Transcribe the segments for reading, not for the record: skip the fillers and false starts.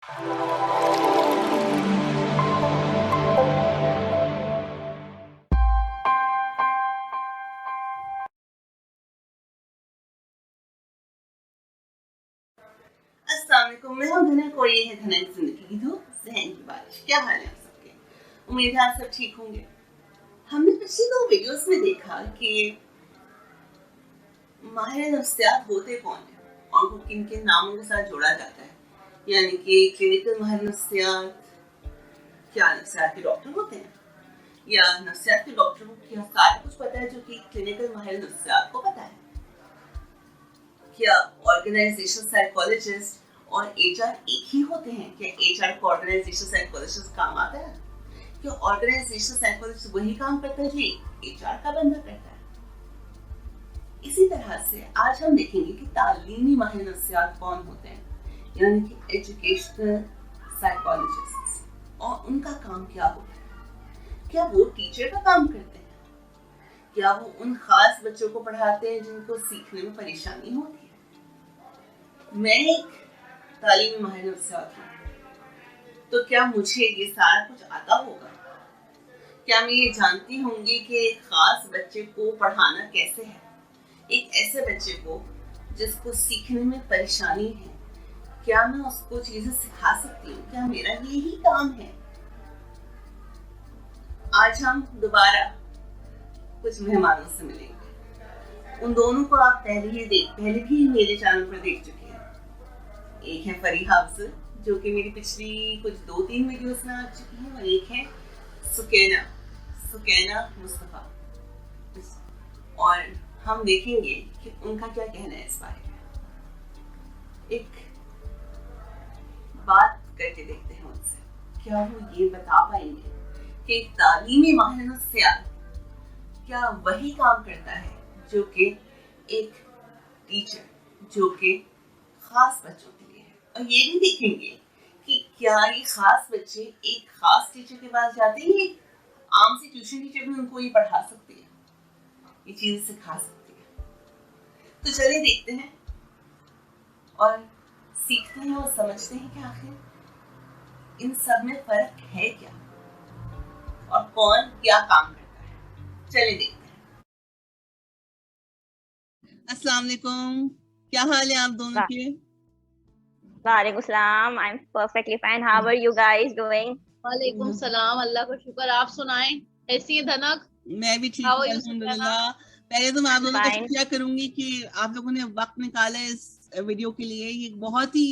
अस्सलाम वालेकुम, मैं हूं धनक और ये है धनक जिंदगी की धूप ज़हन की बारिश। क्या हाल है आप सबके? उम्मीद है आप सब ठीक होंगे। हमने पिछली 2 वीडियोस में देखा कि माहिर नफ्सियात होते कौन है और उनको किन किन नामों के साथ जोड़ा जाता है। यानी कि क्लिनिकल माहिर नफ्सियात, क्या नफ्सियात के डॉक्टर होते हैं, या नफ्सियात के डॉक्टर को क्या सारा कुछ पता है जो कि क्लिनिकल माहिर नफ्सियात को पता है। क्या ऑर्गेनाइजेशन साइकोलॉजिस्ट और एचआर एक ही होते हैं? क्या एचआर को ऑर्गेनाइजेशन साइकोलॉजिस्ट काम आता है? क्या ऑर्गेनाइजेशन साइकोलॉजिस्ट वही काम करता है जो एचआर का बंदा करता है? इसी तरह से आज हम देखेंगे कि तालीमी माहिर नफ्सियात कौन होते हैं, यानी कि एजुकेशनल साइकोलॉजिस्ट, और उनका काम क्या होता है। क्या वो टीचर का काम करते हैं? क्या वो उन खास बच्चों को पढ़ाते हैं जिनको सीखने में परेशानी होती है? मैं एक तालीमी माहिर नफ्सियात हूँ, तो क्या मुझे ये सारा कुछ आता होगा? क्या मैं ये जानती होंगी कि एक खास बच्चे को पढ़ाना कैसे है, एक ऐसे बच्चे को जिसको सीखने में परेशानी है? क्या मैं उसको चीजें सिखा सकती हूँ? क्या मेरा यही काम है? आज हम दोबारा कुछ मेहमानों से मिलेंगे। उन दोनों को आप पहले भी मेरे चैनल पर देख चुके हैं। एक है फरीहा अफजल, जो कि मेरी पिछली कुछ 2-3 वीडियोस में आ चुकी है, और एक है सुकैना मुस्तफा। और हम देखेंगे कि उनका क्या कहना है इस बारे में। एक बात करके देखते हैं उनसे, क्या वो ये बता पाएंगे कि एक तालीमी माहिर नफ्सियात क्या वही काम करता है जो कि एक टीचर, जो कि खास बच्चों के लिए है। और ये भी देखेंगे कि क्या ये खास बच्चे एक खास टीचर के पास जाते हैं, आम सी ट्यूशन टीचर भी उनको ये पढ़ा सकती है, ये चीजें सिखा सकती है। तो चलिए देखते हैं और सीखते हैं और समझते हैं कि आखिर इन सब में फर्क है क्या और कौन क्या काम करता है। चलिए देखते हैं। अस्सलाम वालेकुम, क्या हाल है आप दोनों के? वालेकुम सलाम, I am perfectly fine. How are you guys doing? वालेकुम सलाम, अल्लाह का शुक्र। आप सुनाएं, कैसी है धनक? मैं भी ठीक हूँ अल्हम्दुलिल्लाह। पहले तो मैं आप लोगों का शुक्रिया करूंगी कि आप लोगों ने वक्त निकाला इस वीडियो के लिए। ये बहुत ही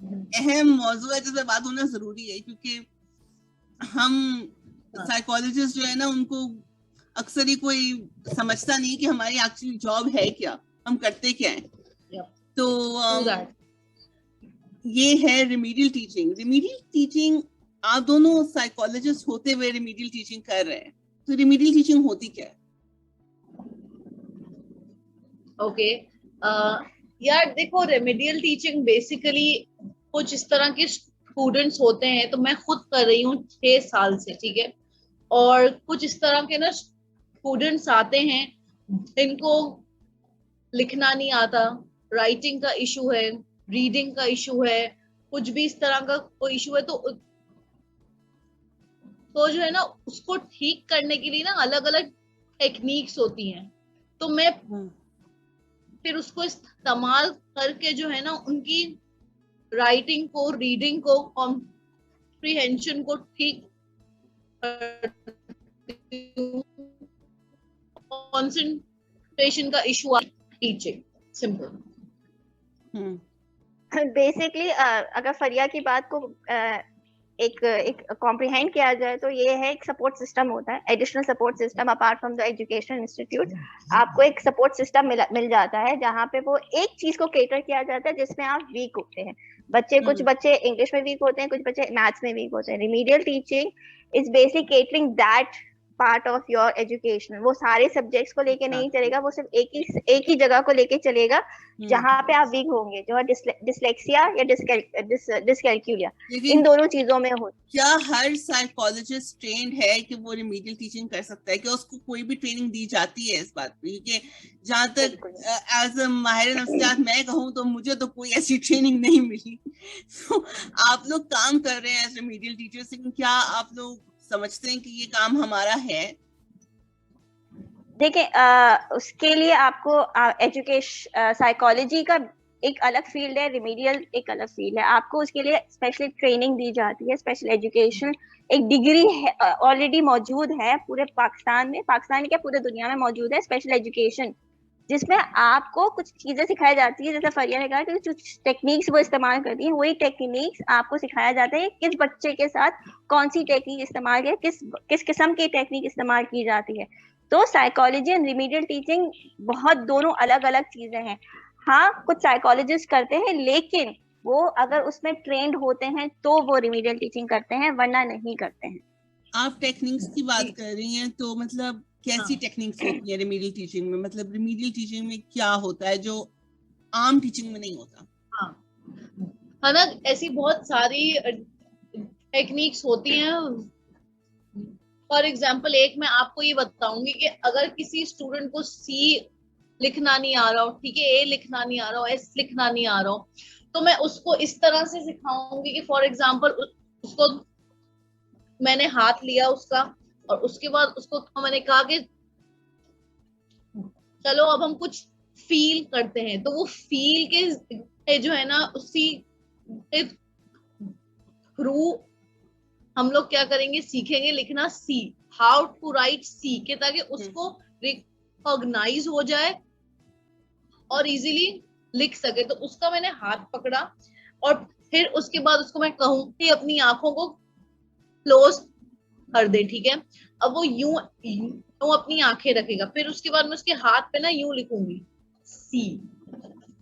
अहम मौजू है जिस पर बात होना जरूरी है, क्योंकि हम साइकोलॉजिस्ट जो है ना, उनको अक्सर ही कोई समझता नहीं कि हमारी एक्चुअली जॉब है क्या, हम करते क्या है। तो ये है रिमीडियल टीचिंग। रिमीडियल टीचिंग, आप दोनों साइकोलॉजिस्ट होते हुए रिमीडियल टीचिंग कर रहे हैं, तो रिमीडियल टीचिंग होती क्या है? ओके, यार देखो, रेमेडियल टीचिंग बेसिकली कुछ इस तरह के स्टूडेंट्स होते हैं, तो मैं खुद कर रही हूँ 6 साल से, ठीक है। और कुछ इस तरह के ना स्टूडेंट्स आते हैं जिनको लिखना नहीं आता, राइटिंग का इशू है, रीडिंग का इशू है, कुछ भी इस तरह का कोई इशू है, तो जो है ना, उसको ठीक करने के लिए ना अलग अलग टेक्निक्स होती हैं। तो मैं फिर उसको इस्तेमाल करके जो है ना, उनकी राइटिंग को, रीडिंग को, कॉम्प्रिहेंशन को ठीक, कंसंट्रेशन का इशू, टीचिंग सिंपल। बेसिकली अगर फरिया की बात को एक कॉम्प्रिहेंड किया जाए तो ये है, एक सपोर्ट सिस्टम होता है, additional support system apart from the education institute. आपको एक सपोर्ट सिस्टम मिल जाता है जहाँ पे वो एक चीज को केटर किया जाता है जिसमें आप वीक होते हैं। कुछ बच्चे इंग्लिश में वीक होते हैं, कुछ बच्चे मैथ्स में वीक होते हैं। Remedial teaching is basic catering that part of your education. वो सारे सब्जेक्ट्स को लेके नहीं चलेगा, वो सिर्फ एक ही जगह को लेके चलेगा जहाँ पे आप वीक होंगे, जो है डिसलेक्सिया या डिसकैलकुलिया, इन दोनों चीजों में हो। क्या हर साइकोलॉजिस्ट ट्रेंड है कि वो रिमीडियल टीचिंग कर सकता है? कि उसको कोई भी ट्रेनिंग दी जाती है इस बात पे? क्योंकि जहाँ तक एज अ माहिर नफ्सियात मैं कहूँ तो मुझे तो कोई ऐसी ट्रेनिंग नहीं मिली। तो आप लोग काम कर रहे हैं एज रिमीडियल टीचर्स, लेकिन क्या आप लोग समझते हैं कि ये काम हमारा है? देखिए, उसके लिए आपको एजुकेशन साइकोलॉजी का एक अलग फील्ड है, रिमीडियल एक अलग फील्ड है। आपको उसके लिए स्पेशल ट्रेनिंग दी जाती है, स्पेशल एजुकेशन एक डिग्री ऑलरेडी मौजूद है पूरे पाकिस्तान में, पाकिस्तान क्या पूरे दुनिया में मौजूद है स्पेशल एजुकेशन, जिसमें आपको कुछ चीजें सिखाई जाती है। जैसे फरिया ने कहा कि कुछ टेक्निक्स वो इस्तेमाल करती हैं, वही टेक्निक्स आपको सिखाया जाता है किस बच्चे के साथ कौन सी टेक्निक इस्तेमाल की, किस किस्म की टेक्निक इस्तेमाल की जाती है। तो साइकोलॉजी एंड रिमीडियल टीचिंग बहुत दोनों अलग अलग चीजें हैं। हाँ, कुछ साइकोलॉजिस्ट करते हैं, लेकिन वो अगर उसमें ट्रेंड होते हैं तो वो रिमीडियल टीचिंग करते हैं, वरना नहीं करते हैं। आप टेक्निक्स की बात कर रही हैं, तो मतलब कैसी टेक्निक्स होती है रिमीडियल टीचिंग में? मतलब रिमीडियल टीचिंग में क्या होता है जो आम टीचिंग में नहीं होता? हाँ, है ना, ऐसी बहुत सारी टेक्निक्स होती हैं। फॉर एग्जाम्पल एक मैं आपको ये बताऊंगी कि अगर किसी स्टूडेंट को सी लिखना नहीं आ रहा हो, ठीक है, ए लिखना नहीं आ रहा हो, एस लिखना नहीं आ रहा हो, तो मैं उसको इस तरह से सिखाऊंगी कि फॉर एग्जाम्पल उसको मैंने हाथ लिया उसका, और उसके बाद उसको मैंने कहा कि चलो अब हम कुछ फील करते हैं। तो वो फील के जो है ना, उसी थ्रू हम लोग क्या करेंगे, सीखेंगे लिखना सी, हाउ टू राइट सी के, ताकि उसको रिकॉग्नाइज हो जाए और इजीली लिख सके। तो उसका मैंने हाथ पकड़ा और फिर उसके बाद उसको मैं कहूं कि अपनी आंखों को क्लोज कर दे, ठीक है। अब वो यूं अपनी आंखें रखेगा, फिर उसके बाद मैं उसके हाथ पे ना यूं लिखूंगी सी,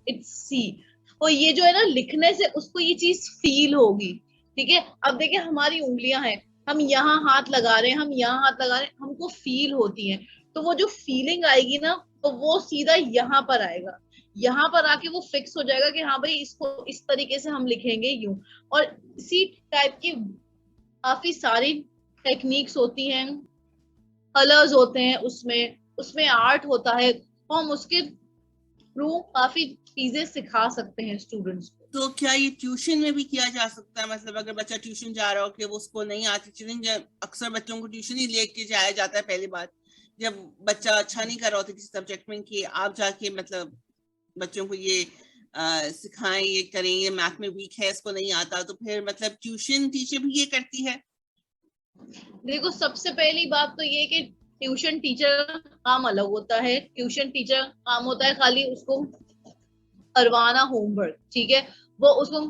इट्स सी। और ये जो है ना, लिखने से उसको ये चीज फील होगी, ठीक है। अब देखिए हमारी उंगलियां हैं, हम यहाँ हाथ लगा रहे हैं, हम यहाँ हाथ लगा रहे हैं, हमको फील होती है। तो वो जो फीलिंग आएगी ना, तो वो सीधा यहाँ पर आएगा, यहाँ पर आके वो फिक्स हो जाएगा कि हाँ भाई इसको इस तरीके से हम लिखेंगे यूं। और इसी टाइप की काफी सारी टेक्निक्स होती हैं, कलर्स होते हैं उसमें आर्ट होता है, तो हम उसके थ्रू काफी चीजें सिखा सकते हैं स्टूडेंट्स को। तो क्या ये ट्यूशन में भी किया जा सकता है? मतलब अगर बच्चा ट्यूशन जा रहा हो कि वो उसको नहीं आती चीजें, अक्सर बच्चों को ट्यूशन ही लेके जाया जाता है पहली बात, जब बच्चा अच्छा नहीं कर रहा होता किसी सब्जेक्ट में, कि आप जाके मतलब बच्चों को ये सिखाएं, ये करें, ये मैथ में वीक है, इसको नहीं आता, तो फिर मतलब ट्यूशन टीचर भी ये करती है? देखो, सबसे पहली बात तो ये कि ट्यूशन टीचर का काम अलग होता है। ट्यूशन टीचर काम होता है खाली उसको करवाना होमवर्क, ठीक है, वो उसको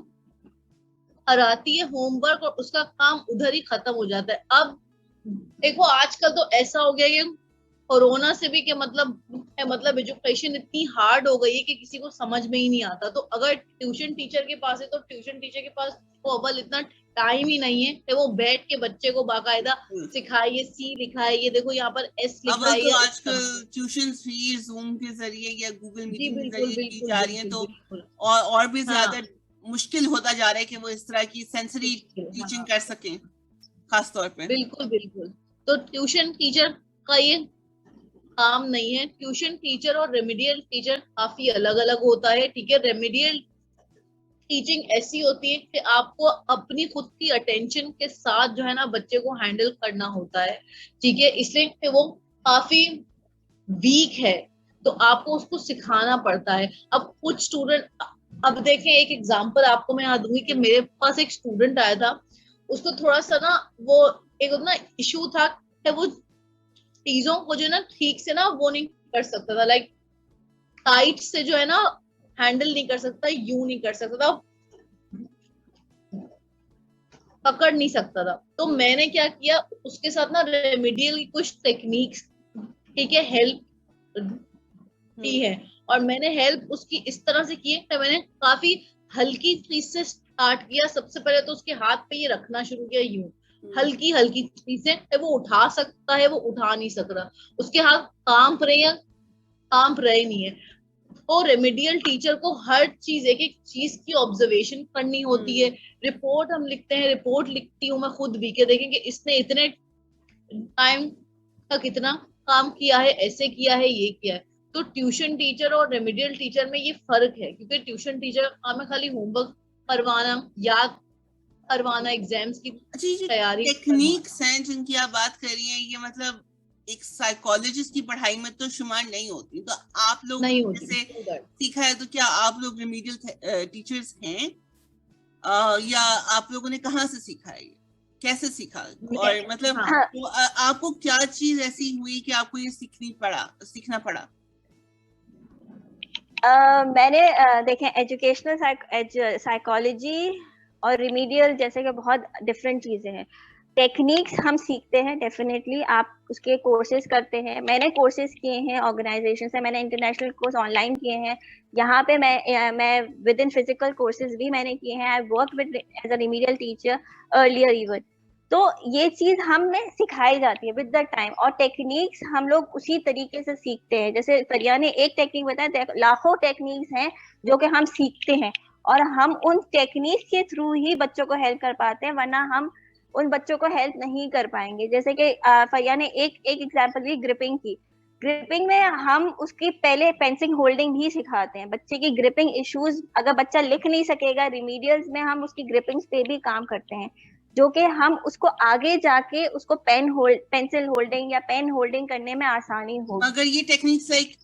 कराती है होमवर्क और उसका काम उधर ही खत्म हो जाता है। अब देखो आजकल तो ऐसा हो गया कि कोरोना से भी कि मतलब एजुकेशन इतनी हार्ड हो गई है कि किसी को समझ में ही नहीं आता। तो अगर ट्यूशन टीचर के पास है तो ट्यूशन टीचर के पास तो अव्वल इतना टाइम ही नहीं है कि वो बैठ के बच्चे को बाकायदा सिखाइए, सी लिखाए, ये देखो यहाँ पर एस लिखा है। तो आजकल ट्यूशन भी जूम के जरिए या गूगल मीटिंग के जरिए की जा रही है, तो और भी ज्यादा मुश्किल होता जा रहा है कि वो इस तरह की सेंसरी टीचिंग कर सकें, खास तौर पे। बिल्कुल बिल्कुल। तो ट्यूशन टीचर का ये काम नहीं है। ट्यूशन टीचर और रेमेडियल टीचर काफी अलग अलग होता है, ठीक है। रेमेडियल टीचिंग ऐसी होती है कि आपको अपनी खुद की अटेंशन के साथ जो है ना बच्चे को हैंडल करना होता है, ठीक है। इसलिए वो काफी वीक है तो आपको उसको सिखाना पड़ता है। अब कुछ स्टूडेंट, अब देखें एक एग्जांपल आपको मैं यहाँ दूंगी कि मेरे पास एक स्टूडेंट आया था, उसको थोड़ा सा ना वो एक ना इशू था कि वो चीजों को जो है ना ठीक से ना वो नहीं कर सकता था, लाइक टाइट से जो है ना हैंडल नहीं कर सकता, यूं नहीं कर सकता था, पकड़ नहीं सकता था। तो मैंने क्या किया, उसके साथ ना रेमेडियल की कुछ टेक्निक्स, ठीक है, हेल्प की है। और मैंने हेल्प उसकी इस तरह से की है कि मैंने काफी हल्की चीज से स्टार्ट किया। सबसे पहले तो उसके हाथ पे ये रखना शुरू किया यूं, हल्की हल्की चीजें वो उठा सकता है, वो उठा नहीं सकता, उसके हाथ कांप रहे हैं, कांप रहे नहीं है। तो रेमेडियल टीचर को हर चीज, एक एक चीज की ऑब्जर्वेशन करनी होती है। रिपोर्ट हम लिखते हैं, रिपोर्ट लिखती हूँ मैं खुद भी, के देखें कि इसने इतने टाइम तक इतना काम किया है, ऐसे किया है, ये किया है। तो ट्यूशन टीचर और रेमेडियल टीचर में ये फर्क है, क्योंकि ट्यूशन टीचर का काम है खाली होमवर्क करवाना, याद करवाना, एग्जाम्स की जी जी, तैयारी टेक्निक्स हैं जिनकी आप बात कर रही हैं, ये मतलब एक साइकोलॉजिस्ट की पढ़ाई में तो शुमार नहीं होती। तो आप लोगों नहीं ने होती। जैसे सीखा है, तो क्या आप लोग रेमेडियल टीचर्स हैं, या आप लोगों ने कहाँ से सीखा है, ये कैसे सीखा, और मतलब हाँ। तो आपको क्या चीज ऐसी हुई कि आपको ये सीखना पड़ा? मैंने देखें, एजुकेशनल साइकोलॉजी और रिमीडियल जैसे कि बहुत डिफरेंट चीजें हैं। टेक्निक्स हम सीखते हैं डेफिनेटली, आप उसके कोर्सेज करते हैं। मैंने कोर्सेज किए हैं ऑर्गेनाइजेशन से, मैंने इंटरनेशनल कोर्स ऑनलाइन किए हैं। यहाँ पे मैं विद इन फिजिकल कोर्सेज भी मैंने किए हैं। I work with as a remedial teacher earlier even. तो ये चीज हमें सिखाई जाती है विद द टाइम, और टेक्निक्स हम लोग उसी तरीके से सीखते हैं। जैसे फरिया ने एक टेक्निक बताया, लाखों टेक्निक्स हैं जो कि हम सीखते हैं, और हम उन टेक्निक्स के थ्रू ही बच्चों को हेल्प कर पाते हैं, वरना हम उन बच्चों को हेल्प नहीं कर पाएंगे। जैसे कि फरिया ने एक एग्जांपल दी ग्रिपिंग की। ग्रिपिंग में हम उसकी पहले पेंसिल होल्डिंग भी सिखाते हैं। बच्चे की ग्रिपिंग इश्यूज, अगर बच्चा लिख नहीं सकेगा, रिमीडियल्स में हम उसकी ग्रिपिंग्स पे भी काम करते हैं, जो कि हम उसको आगे जाके उसको पेंसिल होल्डिंग या पेन होल्डिंग करने में आसानी हो। मगर ये टेक्निक्स एक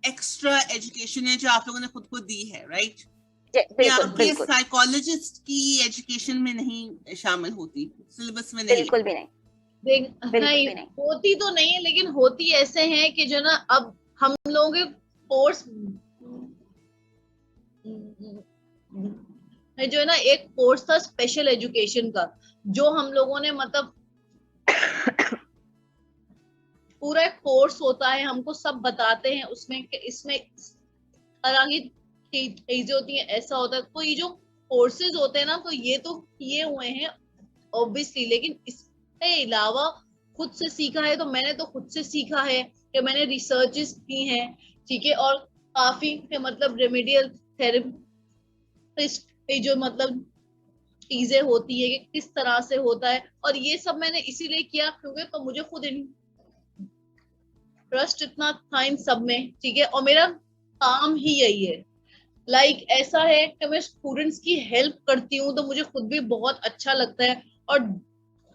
एक्स्ट्रा एजुकेशन है जो आप लोगों ने खुद को दी है, राइट? बिल्कुल साइकोलॉजिस्ट की एजुकेशन में नहीं शामिल होती, सिलेबस में नहीं? बिल्कुल भी नहीं, नहीं, होती तो नहीं है, लेकिन होती ऐसे हैं कि जो ना, अब हम लोगों के कोर्स जो है ना, एक कोर्स था स्पेशल एजुकेशन का, जो हम लोगों ने मतलब पूरा एक कोर्स होता है, हमको सब बताते हैं उसमें कि इसमें तरह की चीजें होती हैं, ऐसा होता है। तो ये जो कोर्सेज होते हैं ना, तो ये तो किए हुए हैं ऑब्वियसली, लेकिन इसके अलावा खुद से सीखा है, तो मैंने तो खुद से सीखा है कि मैंने रिसर्चेस की हैं, ठीक है, और काफी मतलब रेमेडियल थेरेपिस्ट पे जो मतलब चीजें होती है कि किस तरह से होता है, और ये सब मैंने इसीलिए किया क्योंकि तो मुझे खुद इंटरेस्ट इतना था इन सब में, ठीक है, और मेरा काम ही यही है। लाइक ऐसा है कि मैं स्टूडेंट्स की हेल्प करती हूँ, तो मुझे खुद भी बहुत अच्छा लगता है। और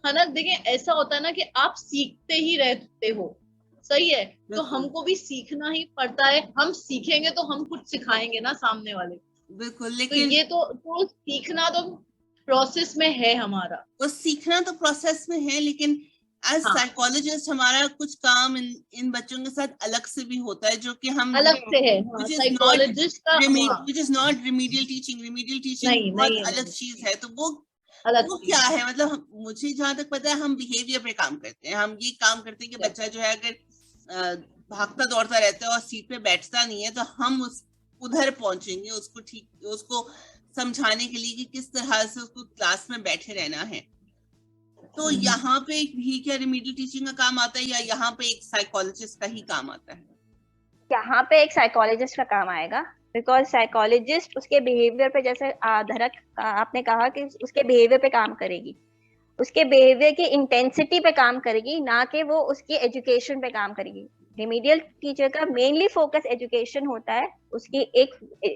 है ना, देखें, ऐसा होता है ना कि आप सीखते ही रहते हो, सही है, तो हमको भी सीखना ही पड़ता है। हम सीखेंगे तो हम कुछ सिखाएंगे ना सामने वाले। बिल्कुल, तो लेकिन ये तो सीखना तो प्रोसेस में है हमारा। वो सीखना तो प्रोसेस में है, लेकिन एज साइकोलॉजिस्ट हमारा कुछ काम इन बच्चों के साथ अलग से भी होता है, जो कि हम अलग से है। साइकोलॉजिस्ट का which is not remedial teaching बहुत अलग चीज है। तो वो क्या है, मतलब मुझे जहां तक पता है, हम बिहेवियर पे काम करते हैं। हम ये काम करते हैं कि बच्चा जो है अगर भागता दौड़ता रहता है और सीट पे बैठता नहीं है, तो हम उधर पहुंचेंगे उसको समझाने के लिए कि किस तरह से उसको क्लास में बैठे रहना है। तो यहाँ पे भी क्या रेमेडियल टीचिंग का काम आता है, या यहाँ पे एक साइकोलॉजिस्ट का ही काम आता है? यहाँ पे एक साइकोलॉजिस्ट का काम आएगा, बिकॉज साइकोलॉजिस्ट उसके बिहेवियर पे, जैसे धरक आपने कहा कि उसके बिहेवियर पे काम करेगी, उसके बिहेवियर की इंटेंसिटी पे काम करेगी, ना कि वो उसकी एजुकेशन पे काम करेगी। रिमीडियल टीचर का मेनली फोकस एजुकेशन होता है, उसकी एक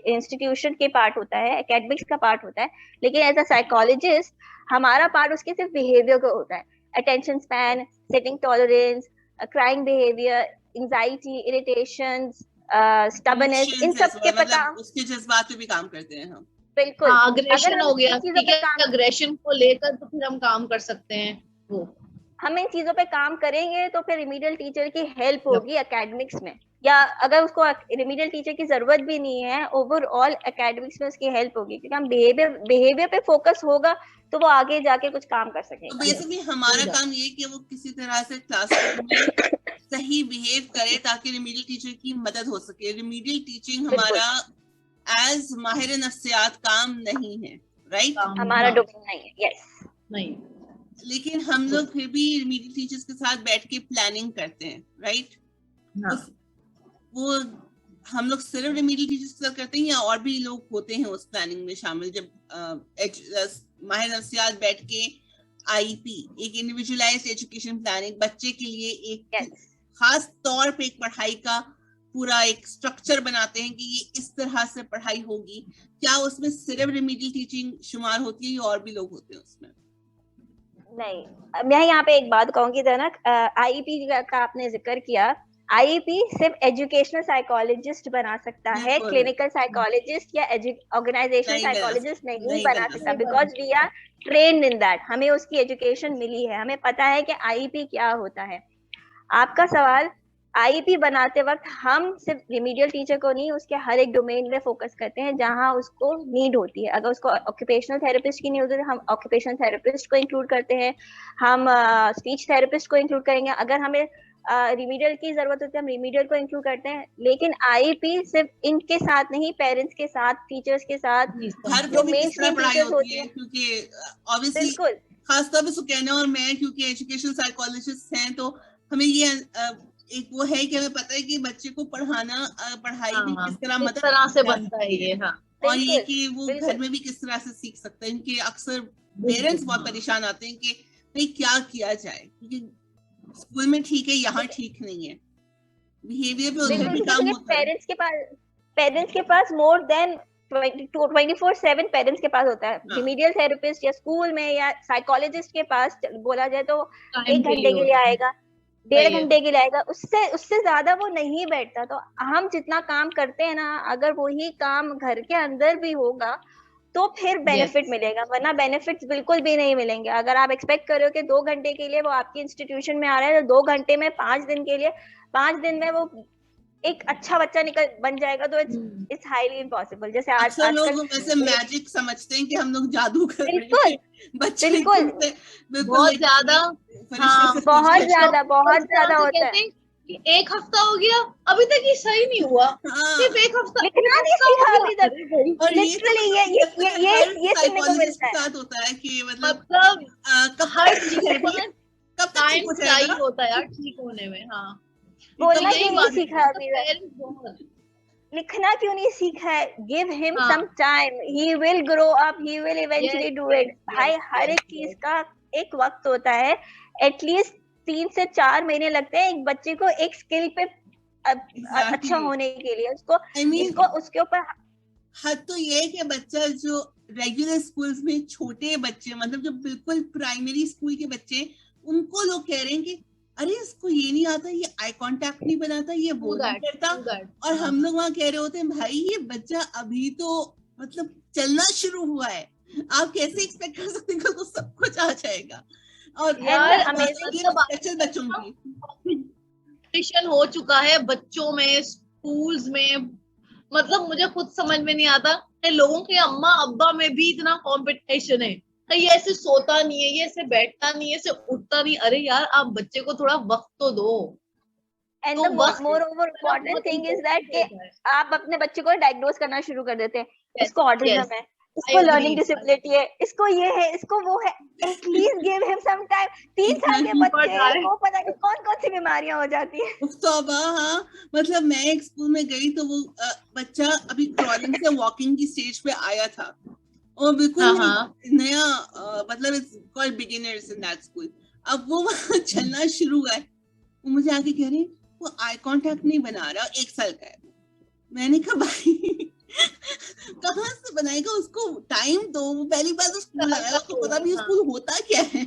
इंस्टीट्यूशन के पार्ट होता है, एकेडमिक्स का पार्ट होता है, लेकिन एज अ साइकोलॉजिस्ट हमारा पार्ट उसके सिर्फ बिहेवियर का होता है। Attention span, sitting tolerance, crying behaviour, anxiety, irritations, stubbornness, इन सब के मतलब उसके जज्बात पे भी काम करते हैं हम। बिल्कुल। अग्रेशन हो गया, ठीक है, अग्रेशन को लेकर तो फिर हम काम कर सकते हैं। वो हम इन चीजों पे काम करेंगे तो फिर रिमीडियल टीचर की हेल्प होगी एकेडमिक्स में, या अगर उसको रिमीडियल टीचर की जरूरत भी नहीं है, ओवरऑल एकेडमिक्स में उसकी हेल्प होगी, क्योंकि हम बिहेवियर पे फोकस होगा तो वो आगे जाके कुछ काम कर सकेगा। तो बेसिकली हमारा काम ये कि वो किसी तरह से क्लासरूम में सही बिहेव करे ताकि रिमीडियल टीचर की मदद हो सके। रिमीडियल टीचिंग हमारा एज माहिर नफ्सियात काम नहीं है, राइट? हमारा डोमेन नहीं है। यस, नहीं, लेकिन हम लोग फिर भी रिमीडियल टीचर्स के साथ बैठ के प्लानिंग करते हैं, राइट? वो हम लोग सिर्फ रिमीडियल टीचर्स के साथ करते हैं या और भी लोग होते हैं उस प्लानिंग में शामिल? जब माहिर नफ्सियात बैठ के आईपी, एक इंडिविजुअलाइज्ड एजुकेशन प्लानिंग, बच्चे के लिए एक खास तौर पे एक पढ़ाई का पूरा एक स्ट्रक्चर बनाते हैं कि ये इस तरह से पढ़ाई होगी, क्या उसमें सिर्फ रिमीडियल टीचिंग शुमार होती है या और भी लोग होते हैं उसमें? नहीं, मैं यहाँ पे एक बात कहूंगी जनक, आईईपी का आपने जिक्र किया, आईईपी सिर्फ एजुकेशनल साइकोलॉजिस्ट बना सकता है, क्लिनिकल साइकोलॉजिस्ट या ऑर्गेनाइजेशनल साइकोलॉजिस्ट नहीं बना सकता, because we are trained in that, हमें उसकी एजुकेशन मिली है, हमें पता है कि आईईपी क्या होता है। आपका सवाल, आईईपी बनाते वक्त हम सिर्फ रिमीडियल टीचर को नहीं, उसके हर एक डोमेन में फोकस करते हैं जहां उसको नीड होती है। अगर उसको ऑक्यूपेशनल थेरेपिस्ट की नीड होती है हम ऑक्यूपेशनल थेरेपिस्ट को इंक्लूड करते हैं, हम स्पीच थेरेपिस्ट को इंक्लूड करेंगे, अगर हमें रिमीडियल की जरूरत होती है हम रिमीडियल को इंक्लूड करते हैं। लेकिन आईईपी सिर्फ इनके साथ नहीं, पेरेंट्स के साथ, टीचर्स के साथ, जो मेन स्ट्रीम टीचर्स होती है, क्योंकि ऑब्वियसली खासतौर पे सुकैना और मैं क्योंकि एजुकेशनल साइकोलॉजिस्ट हैं, तो हमें ये एक वो है कि हमें पता है कि बच्चे को पढ़ाना, पढ़ाई में किस तरह मदद तरह से बनता है ये, हाँ, और ये कि वो घर में भी किस तरह से सीख सकता है। इनके अक्सर पेरेंट्स बहुत परेशान आते हैं कि भाई क्या किया जाए, क्योंकि स्कूल में ठीक है, यहाँ ठीक नहीं है, बिहेवियर पे उधर भी काम होता है। पेरेंट्स के पास मोर देन 24/7 पेरेंट्स के पास होता है। रिमीडियल थेरेपिस्ट या स्कूल में या साइकोलॉजिस्ट के पास बोला जाए तो 1 घंटे के लिए आएगा, 1.5 घंटे के लिए आएगा, उससे ज्यादा वो नहीं बैठता। तो हम जितना काम करते हैं ना, अगर वही काम घर के अंदर भी होगा तो फिर बेनिफिट मिलेगा, वरना बेनिफिट्स बिल्कुल भी नहीं मिलेंगे। अगर आप एक्सपेक्ट कर रहे हो कि 2 घंटे के लिए वो आपकी इंस्टीट्यूशन में आ रहा है, तो 2 घंटे में 5 दिन के लिए, 5 दिन में वो एक अच्छा बच्चा बन जाएगा, तो इट्स हाईली इम्पॉसिबल। जैसे आजकल लोग वैसे मैजिक समझते हैं कि हम लोग जादू कर रहे हैं, बिल्कुल बहुत ज्यादा, बहुत ज्यादा होता है। एक हफ्ता हो गया अभी तक ये सही नहीं हुआ, सिर्फ एक हफ्ता लिखना नहीं सीखा अभी तक। लिटरली ये सुनने को मिलता है। साथ होता है कि मतलब हर चीज कब टाइम चाहिए होता है यार ठीक होने में। हाँ, बोलना क्यों नहीं सीखा अभी तक, लिखना क्यों नहीं सीखा है? Give him some time, he will grow up, he will eventually do it. भाई हर एक चीज का एक वक्त होता है, एटलीस्ट 3 से 4 महीने लगते हैं एक बच्चे को एक स्किल पे अच्छा होने के लिए। उसको उसके ऊपर हद तो ये है कि बच्चा जो रेगुलर स्कूल्स में छोटे बच्चे, मतलब जो बिल्कुल प्राइमरी स्कूल के बच्चे, उनको लोग कह रहे हैं कि अरे इसको ये नहीं आता, ये आई कांटेक्ट नहीं बनाता, ये वो नहीं करता, और हम लोग वहां कह रहे होते हैं भाई ये बच्चा अभी तो मतलब चलना शुरू हुआ है, आप कैसे एक्सपेक्ट कर सकते हैं कि उसको सब कुछ आ जाएगा। और यार बच्चों की कंपटीशन हो चुका है बच्चों में, स्कूल्स में, मतलब मुझे खुद समझ में नहीं आता कि लोगों के अम्मा अब्बा में भी इतना कंपटीशन है। ये ऐसे सोता नहीं है, ये ऐसे बैठता नहीं है, ऐसे उठता नहीं। अरे यार आप बच्चे को थोड़ा वक्त तो दो। And the more over important thing is that कि आप अपने बच्चे को डायग्नोज करना शुरू कर देते हैं, इसको ऑटिज्म है, इसको लर्निंग डिसेबिलिटी है, इसको ये है, इसको वो है। At least give him some time. 3 साल के बच्चे को पता नहीं कौन सी बीमारियां हो जाती है। हाँ, मतलब मैं एक स्कूल में गई तो वो बच्चा अभी क्रॉलिंग से वॉकिंग की स्टेज पे आया था, और बिल्कुल नया, मतलब it's called beginners in that school. अब वो वहां चलना शुरू हुआ है, वो मुझे आके कह रहे वो आई कांटेक्ट नहीं बना रहा, 1 साल का है। मैंने कहा भाई कहाँ से बनाएगा, उसको टाइम दो, पहली बार तो स्कूल आया, उसको पता भी स्कूल होता क्या है।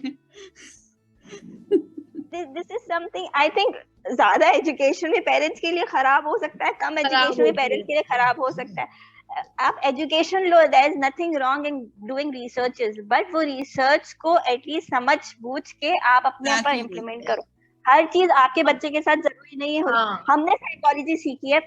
This is something I think ज्यादा एजुकेशन में पेरेंट्स के लिए खराब हो सकता है, कम एजुकेशन में पेरेंट्स के लिए खराब हो सकता है। आप education low, there is nothing wrong in doing researches, but वो रिसर्च को एटलीस्ट समझ बूझ के आप अपने ऊपर इम्प्लीमेंट करो। हर चीज आपके बच्चे के साथ जरूरी नहीं है। हमने साइकोलॉजी सीखी है,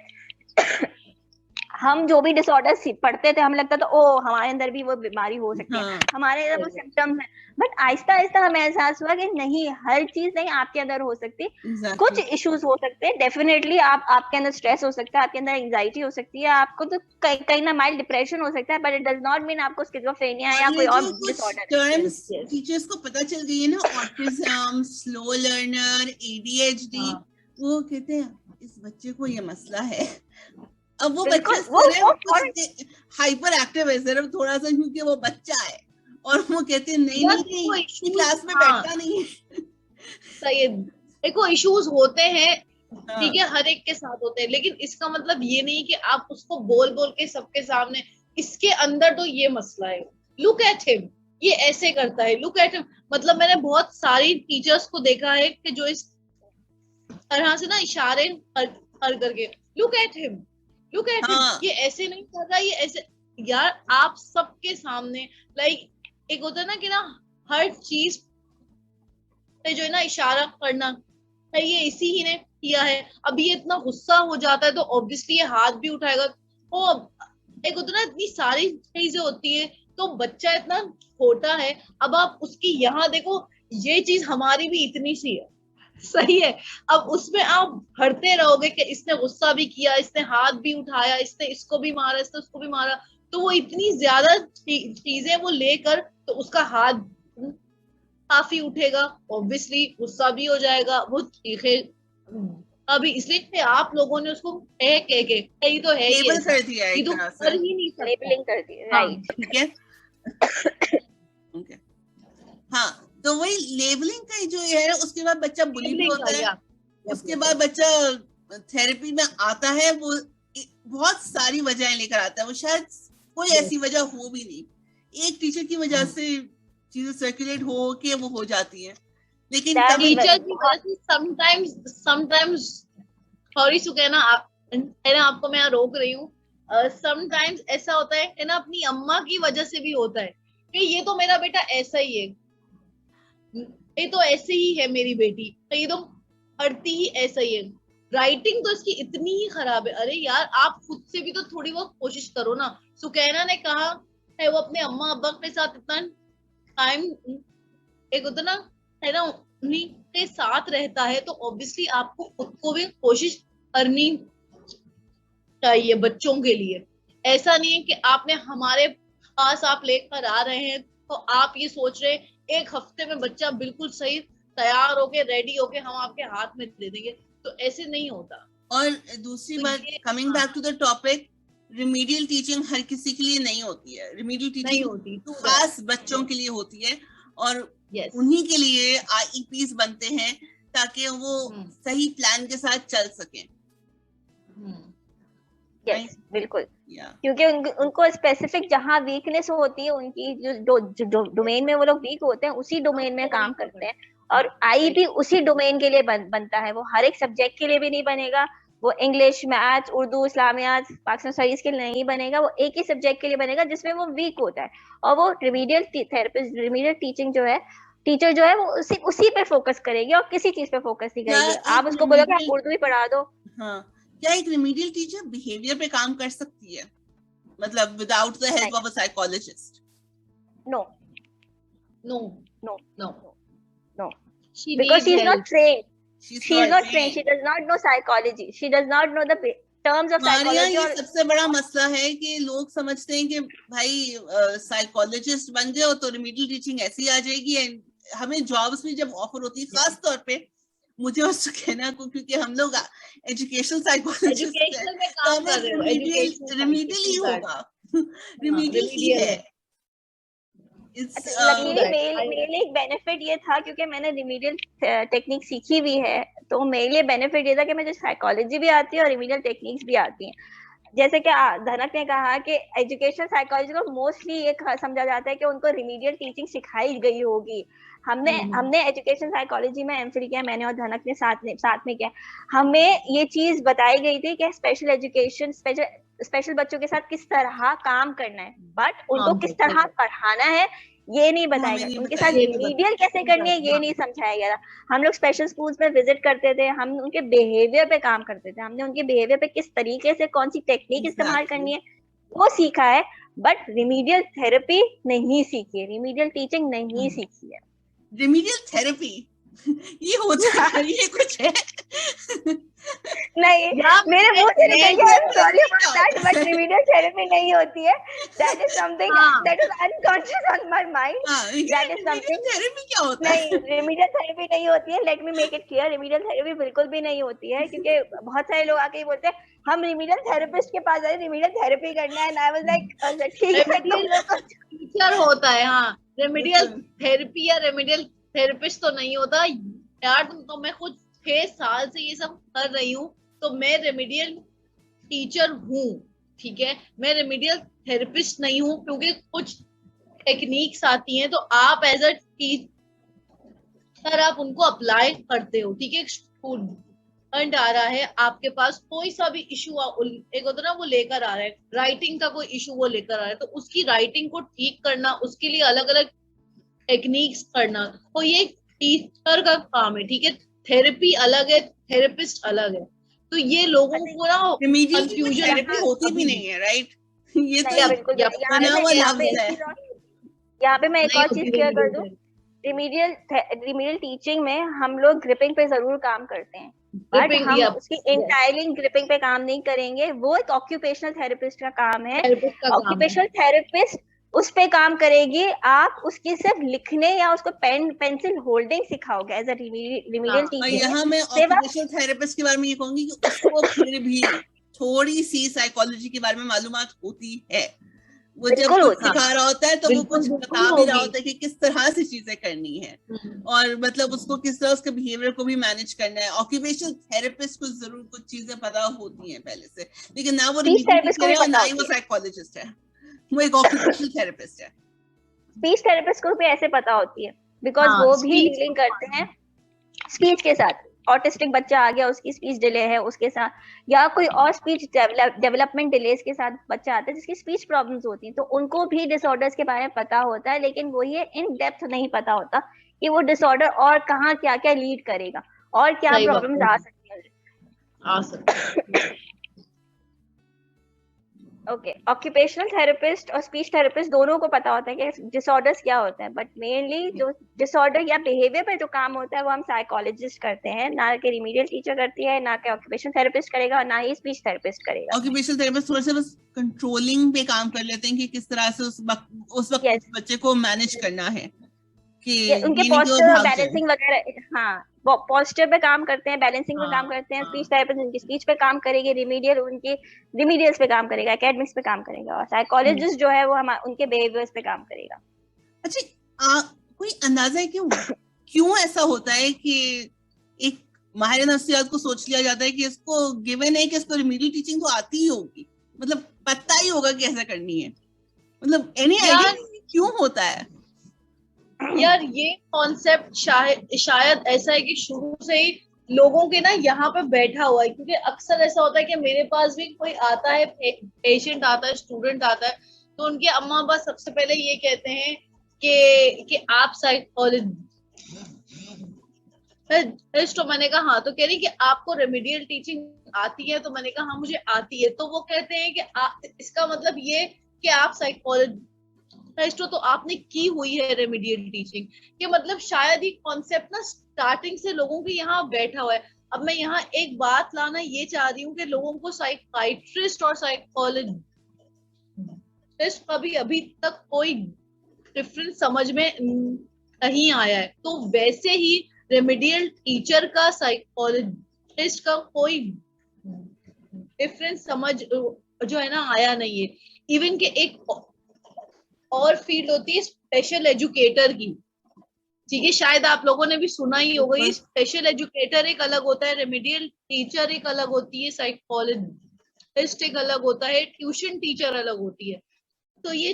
हम जो भी डिसऑर्डर पढ़ते थे, हमें लगता था ओ हमारे अंदर भी वो बीमारी हो सकती है, हमारे अंदर वो सिम्टम्स है, बट आहिस्ता आहिस्ता हमें एहसास हुआ कि नहीं, हर चीज नहीं आपके अंदर हो सकती। कुछ इश्यूज हो सकते हैं डेफिनेटली, आपके अंदर स्ट्रेस हो सकता है, आपके अंदर एंजाइटी हो सकती है, आपको तो कहीं ना माइल्ड डिप्रेशन हो सकता है, but it does not mean आपको स्किज़ोफ्रेनिया या कोई और डिसऑर्डर। टर्म्स टीचर्स को पता चल गई है ना, ऑटिज्म, स्लो लर्नर, ADHD, वो कहते हैं इस बच्चे को ये मसला है। अब वो बच्चा सिर्फ हाइपर एक्टिव है, सिर्फ थोड़ा सा क्योंकि वो बच्चा है, और वो कहते हैं नहीं नहीं क्लास में बैठता नहीं है। सही है, देखो इश्यूज होते हैं, ठीक है, हर एक के साथ होते हैं, लेकिन इसका मतलब ये नहीं कि आप उसको बोल बोल के सबके सामने, इसके अंदर तो ये मसला है, लुक एट हिम, ये ऐसे करता है, लुक एट हिम। मतलब मैंने बहुत सारी टीचर्स को देखा है कि जो इस तरह से ना इशारे हर करके look at him, look at him, ये ऐसे नहीं कर रहा, ये ऐसे। यार आप सबके सामने लाइक एक होता है ना कि ना हर चीज पे जो है ना इशारा करना है, ये इसी ही ने किया है, अब ये इतना गुस्सा हो जाता है तो ऑब्वियसली ये हाथ भी उठाएगा। वो एक होता है ना, इतनी सारी चीजें होती है, तो बच्चा इतना छोटा है, अब आप उसकी यहाँ देखो, ये चीज हमारी भी इतनी सी है, सही है, अब उसमें आप भरते रहोगे कि इसने गुस्सा भी किया, इसने हाथ भी उठाया, इसने इसको भी मारा, इसने उसको भी मारा, तो वो इतनी ज्यादा चीजें वो लेकर, तो उसका हाथ काफी उठेगा, ऑब्वियसली गुस्सा भी हो जाएगा, वो चीखे अभी, इसलिए आप लोगों ने उसको कह के कहीं तो है लेबल कर दिया है, तो कर ही नहीं सकता, लेबलिंग कर दी, राइट, ठीक है। हाँ, तो वही लेबलिंग का जो है, उसके बाद बच्चा बुली भी होता है, उसके बाद बच्चा थेरेपी में आता है, वो बहुत सारी वजहें लेकर आता है, वो शायद कोई ऐसी वजह हो भी नहीं, एक टीचर की वजह से चीजें सर्कुलेट हो के वो हो जाती है, लेकिन टीचर की वजह से समटाइम्स सॉरी सुकैना, है ना, आपको मैं यहाँ रोक रही हूँ, समटाइम्स ऐसा होता है ना, अपनी अम्मा की वजह से भी होता है कि ये तो मेरा बेटा ऐसा ही है, ये तो ऐसे ही है मेरी बेटी, तो ये तो पढ़ती ही ऐसा ही है, राइटिंग तो इसकी इतनी ही खराब है। अरे यार आप खुद से भी तो थोड़ी बहुत कोशिश करो ना। सुकैना ने कहा है वो अपने अम्मा अब्बा के साथ इतना टाइम एक होता ना, है ना, उन्हीं के साथ रहता है, तो ऑब्वियसली आपको खुद को भी कोशिश करनी चाहिए बच्चों के लिए। ऐसा नहीं है कि आपने हमारे पास आप लेकर आ रहे हैं तो आप ये सोच रहे हैं एक हफ्ते में बच्चा बिल्कुल सही तैयार होके रेडी होके हम आपके हाथ में दे देंगे, तो ऐसे नहीं होता। और दूसरी बात, coming back to the topic, remedial teaching हर किसी के लिए नहीं होती है, रिमीडियल टीचिंग खास बच्चों के लिए होती है, और उन्हीं के लिए IEPs बनते हैं ताकि वो सही प्लान के साथ चल सकें। यस, बिल्कुल, क्योंकि उनको स्पेसिफिक जहाँ वीकनेस होती है उनकी, जो डोमेन में वो लोग वीक होते हैं उसी डोमेन में काम करते हैं, और IEP उसी डोमेन के लिए बनता है, वो हर एक सब्जेक्ट के लिए भी नहीं बनेगा, वो इंग्लिश, मैथ्स, उर्दू, इस्लामियात, पाकिस्तान स्टडीज के लिए नहीं बनेगा, वो एक ही सब्जेक्ट के लिए बनेगा जिसमें वो वीक होता है, और वो रिमीडियल थेरेपिस्ट, रिमीडियल टीचिंग जो है, टीचर जो है वो उसी पे फोकस करेगी और किसी चीज पे फोकस नहीं करेगी। आप उसको बोलोगे आप उर्दू ही पढ़ा दो। हाँ, क्या एक रिमीडियल टीचर बिहेवियर पे काम कर सकती है, मतलब without the help of a psychologist? No no no no no, because she is not trained. She is not trained. She does not know psychology. She does not know the terms of psychology. ये सबसे बड़ा मसला है कि लोग समझते हैं कि भाई साइकोलॉजिस्ट बन गए हो तो रिमीडियल टीचिंग ऐसी आ जाएगी, हमें जॉब्स में जब ऑफर होती है, खास तौर पे मुझे उसको कहना को, क्योंकि हम लोग एजुकेशनल साइकोलॉजिस्ट हैं, रिमीडियल ही होगा, रिमीडियल ही है। मेरे लिए एक बेनिफिट ये था, क्योंकि मैंने रिमीडियल टेक्निक सीखी हुई है, तो मेरे लिए बेनिफिट ये था कि मुझे साइकोलॉजी भी आती है और रिमीडियल टेक्निक्स भी आती हैं। जैसे कि धनक ने कहा कि एजुकेशनल साइकोलॉजी को मोस्टली ये समझा जाता है कि उनको रिमीडियल टीचिंग सिखाई गई होगी। हमने एजुकेशन साइकोलॉजी में एमफिल किया, मैंने और धनक ने साथ में किया। हमें ये चीज बताई गई थी कि स्पेशल एजुकेशन, स्पेशल बच्चों के साथ किस तरह काम करना है, बट उनको किस तरह पढ़ाना है ये नहीं हमें बताया गया, नहीं उनके बताया साथ ये नहीं रिमीडियल कैसे करनी है ये नहीं समझाया गया था। हम लोग स्पेशल स्कूल्स में विजिट करते थे, हम उनके बिहेवियर पे काम करते थे, हमने उनके बिहेवियर पे किस तरीके से कौन सी टेक्निक इस्तेमाल एग्जैक्टली। करनी है वो सीखा है, बट रिमीडियल थेरेपी नहीं सीखी है, रिमीडियल टीचिंग नहीं सीखी है। रिमीडियल थेरेपी ये होता है, ये कुछ है? नहीं, यार मेरे मुंह से निकल गया, आई एम सॉरी क्या अबाउट होता दैट, बट है? रिमीडियल थेरेपी नहीं होती है। दैट इज समथिंग हाँ that is unconscious on my mind. हाँ, that is remedial something, therapy क्या होता नहीं, है? रिमीडियल थेरेपी नहीं होती है। Let me make it clear, remedial therapy बिल्कुल भी नहीं होती है, क्योंकि बहुत सारे लोग आके बोलते हैं हम रिमीडियल थेरेपिस्ट के पास आए, रिमीडियल थेरेपी करना है, एंड आई वाज लाइक ठीक है तुम रेमेडियल लोग टीचर होता है, हाँ रेमेडियल बिल्कुल। थेरेपी या रेमेडियल थेरेपिस्ट तो नहीं होता यार। तुम तो, मैं खुद 6 साल से ये सब कर रही हूँ, तो मैं रेमेडियल टीचर हूँ, ठीक है, मैं रेमेडियल थेरेपिस्ट नहीं हूँ, क्योंकि कुछ टेक्निक्स आती हैं तो आप एज अ टीचर आप उनको अप्लाई करते हो, ठीक है। स्टूडेंट आ रहा है आपके पास, कोई सा भी इशू एक होता है ना, वो लेकर आ रहा है राइटिंग का कोई इशू, वो लेकर आ रहा है, तो उसकी राइटिंग को ठीक करना, उसके लिए अलग अलग टेक्निक्स करना, तो ये टीचर का काम है, ठीक है। थेरेपी अलग है, थेरेपिस्ट अलग है, तो ये लोगों को ना रिमीडियल की कोई कंफ्यूजन थेरेपी होती भी अभी नहीं है, राइट? ये तो नहीं, एक बिल्कुल भी या नहीं। बना हुआ यहाँ पे लफ्ज एक है। चीज और, यहाँ पे मैं एक नहीं और चीज होती क्लियर कर दूं, रेमेडियल रिमीडियल टीचिंग में हम लोग ग्रिपिंग पे जरूर काम करते हैं, बट ग्रिपिंग हम या उसकी इंटायरली ग्रिपिंग पे काम नहीं करेंगे, वो एक ऑक्यूपेशनल थेरेपिस्ट का काम है। थेरेपिस्ट का काम है। ऑक्यूपेशनल थेरेपिस्ट उस पे काम करेगी, आप उसकी सिर्फ लिखने या उसको पेन पेंसिल होल्डिंग सिखाओगे एज अ हाँ रिमीडियल और टीचिंग में, यहाँ मैं सिर्फ आप ऑक्यूपेशनल थेरेपिस्ट के बारे में ये कहूंगी कि उसको फिर भी थोड़ी सी साइकोलॉजी के बारे में मालूमात होती है। वो जब बिल्कुल कुछ होती है। सिखा रहा होता है तो वो बिल्कुल कुछ बिल्कुल बता भी रहा होगी। होता है कि किस तरह से चीजें करनी है, और मतलब उसको किस तरह उसके बिहेवियर को भी मैनेज करना है। ऑक्यूपेशनल थेरेपिस्ट को जरूर कुछ चीजें पता होती हैं पहले से, लेकिन ना वो स्पीच रिमीडियल थेरेपिस्ट को टीचर भी है और पता ना ही वो होती है, साइकोलॉजिस्ट है, वो एक ऑक्यूपेशनल थेरेपिस्ट है। स्पीच थेरेपिस्ट को भी ऐसे पता होती है, बिकॉज हाँ वो भी स्पीच डीलिंग करते हैं स्पीच के साथ। ऑटिस्टिक बच्चा आ गया, उसकी स्पीच डिले है उसके साथ, या कोई और स्पीच डेवलपमेंट डिलेज के साथ बच्चा आता है जिसकी स्पीच प्रॉब्लम्स होती हैं, तो उनको भी डिसऑर्डर्स के बारे में पता होता है, लेकिन वो ये इन डेप्थ नहीं पता होता कि वो डिसऑर्डर और कहाँ क्या क्या लीड करेगा और क्या सही बात प्रॉब्लम्स है, आ सकती है। आ सकती है। ओके, ऑक्यूपेशनल थेरेपिस्ट और स्पीच थेरेपिस्ट दोनों को पता होता है कि डिसऑर्डर्स क्या होते हैं, बट मेनली जो डिसऑर्डर या बिहेवियर पे जो काम होता है वो हम साइकोलॉजिस्ट करते हैं, ना कि रिमीडियल टीचर करती है, ना कि ऑक्यूपेशनल थेरेपिस्ट करेगा, और ना ही स्पीच थेरेपिस्ट करेगा। ऑक्यूपेशनल थेरेपिस्ट थोड़ा सा बस कंट्रोलिंग पे काम कर लेते हैं कि किस तरह से उस वक्त यस, बच्चे को मैनेज करना है, कि ये उनके ये नहीं कि वो पोस्चर और भाग जाए। बैलेंसिंग वगैरह, हाँ वो पोस्चर पे काम करते हैं, बैलेंसिंग पे काम हाँ करते हैं। हाँ स्पीच थेरेपिस्ट उनकी स्पीच पे काम करेगी, रिमीडियल उनकी रिमीडियल्स पे काम करेगा, एकेडमिक्स पे काम करेगा, और साइकोलॉजिस्ट जो है वो हम उनके बिहेवियर्स पे काम करेगा। अच्छा, कोई अंदाजा है क्यों क्यों ऐसा होता है कि एक माहिर नफ्सियात को सोच लिया जाता है कि इसको गिवन है कि इसको रिमीडियल टीचिंग तो आती ही होगी, मतलब पता ही होगा कि ऐसा करनी है, मतलब एनी आइडिया यार क्यों होता है? यार ये कॉन्सेप्ट शायद ऐसा है कि शुरू से ही लोगों के ना यहाँ पे बैठा हुआ है, क्योंकि अक्सर ऐसा होता है कि मेरे पास भी कोई आता है, पेशेंट आता है, स्टूडेंट आता है, तो उनके अम्मा अब्बा सबसे पहले ये कहते हैं कि आप साइकोलॉजिस्ट, तो मैंने कहा हाँ, तो कह रही कि आपको रेमेडियल टीचिंग आती है, तो मैंने कहा हाँ मुझे आती है, तो वो कहते हैं कि इसका मतलब ये कि आप साइकोलॉजिस्ट हो, तो आपने की हुई है रेमेडियल टीचिंग, कि मतलब शायद ये कॉन्सेप्ट ना स्टार्टिंग से लोगों के यहाँ बैठा हुआ है। अब मैं यहाँ एक बात लाना ये चाह रही हूँ कि लोगों को साइकाइट्रिस्ट और साइकोलॉजिस्ट का भी अभी तक कोई डिफरेंस समझ में नहीं आया है, तो वैसे ही रेमेडियल टीचर का साइकोलॉजिस्ट का कोई डिफरेंस समझ जो है ना आया नहीं है। इवन के एक और फील्ड होती है स्पेशल एजुकेटर की, ठीक है, शायद आप लोगों ने भी सुना ही होगा, ये स्पेशल एजुकेटर एक अलग होता है, रेमेडियल टीचर एक अलग होती है, साइकोलॉजिस्ट एक अलग होता है, ट्यूशन टीचर अलग होती है। तो ये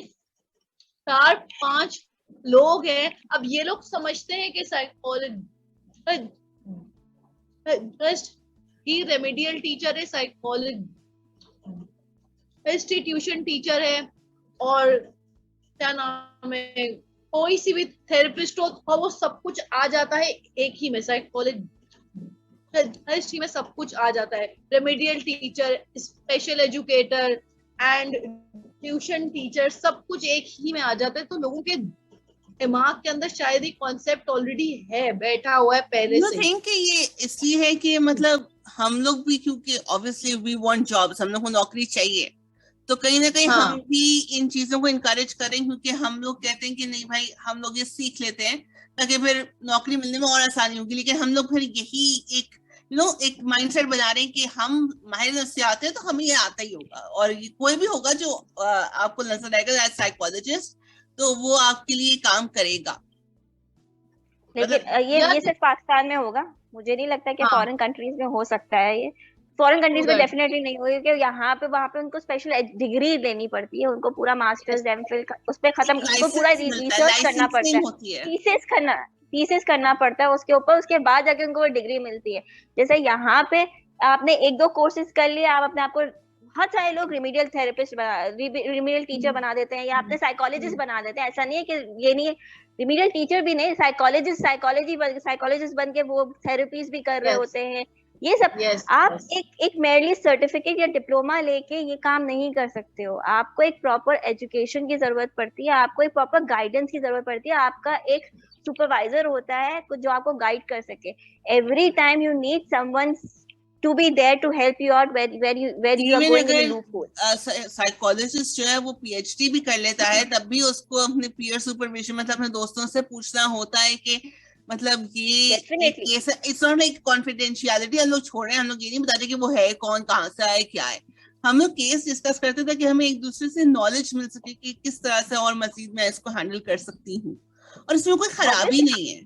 4-5 लोग हैं। अब ये लोग समझते हैं कि साइकोलॉजिस्ट ही रेमेडियल टीचर है, साइकोलॉजिस्ट ट्यूशन टीचर है, और क्या नाम है, कोई सी भी थेरेपिस्ट हो और वो सब कुछ आ जाता है एक ही में, साइकोलॉजी में सब कुछ आ जाता है, remedial teacher, special educator and tuition teacher, सब कुछ एक ही में आ जाता है। तो लोगों के दिमाग के अंदर शायद ये कॉन्सेप्ट ऑलरेडी है, बैठा हुआ है पहले से। थिंक कि ये इसलिए है कि मतलब हम लोग भी, क्योंकि ऑब्वियसली वी वांट जॉब्स, हम लोग को नौकरी चाहिए, तो कहीं ना कहीं हाँ। हम भी इन चीजों को इनकरेज करें, क्योंकि हम लोग कहते हैं कि नहीं भाई हम लोग ये सीख लेते हैं ताकि फिर नौकरी मिलने में और आसानी होगी। लेकिन हम लोग फिर यही एक एक माइंडसेट बना रहे हैं कि हम माहिर से आते हैं तो हमें ये आता ही होगा, और ये कोई भी होगा जो आपको नजर आएगा एज साइकोलॉजिस्ट, तो वो आपके लिए काम करेगा। लेकिन ये सिर्फ पाकिस्तान में होगा, मुझे नहीं लगता कि हाँ। फॉरेन कंट्रीज में हो सकता है ये। फॉरेन कंट्रीज में होगा। डेफिनेटली नहीं होगी, क्योंकि यहाँ पे वहाँ पे उनको स्पेशल डिग्री लेनी पड़ती है, उनको पूरा मास्टर्स एमफिल उस पे खत्म, उनको पूरा लाइसेंस मिलता है, रिसर्च करना पड़ता है, लाइसेंसिंग होती है। थीसिस करना पड़ता है उसके ऊपर, उसके बाद जाके उनको वो डिग्री मिलती है। जैसे यहाँ पे आपने एक दो कोर्सेज कर लिए, आप अपने आप को, बहुत सारे लोग रिमीडियल थेरेपिस्ट रिमीडियल टीचर बना देते हैं, या अपने साइकोलॉजिस्ट बना देते हैं। ऐसा नहीं है कि ये नहीं है, रिमीडियल टीचर भी नहीं, साइकोलॉजिस्ट बन के वो थेरेपीज भी कर रहे Yes. होते हैं। ये सब आप एक मेयरली सर्टिफिकेट या डिप्लोमा लेके ये काम नहीं कर सकते हो। आपको एक प्रॉपर एजुकेशन की जरूरत पड़ती है, आपको एक प्रॉपर गाइडेंस की जरूरत पड़ती है, आपका एक सुपरवाइजर होता है जो आपको गाइड कर सके। Every time you need someone to be there to help you out where you are going in a loophole. Psychologist जो है वो पीएचडी भी कर लेता है, तब भी उसको अपने पीयर सुपरविजन, मतलब अपने दोस्तों से पूछना होता है कि मतलब ये इट्स नॉट लाइक कॉन्फिडेंशियलिटी, हम लोग छोड़ रहे हैं, हम लोग ये नहीं बताते कि वो है कौन, कहाँ से आए, क्या है। हम लोग केस डिस्कस करते थे कि हमें एक दूसरे से नॉलेज मिल सके कि किस तरह से और मजीद मैं इसको हैंडल कर सकती हूँ, और इसमें कोई खराबी नहीं है।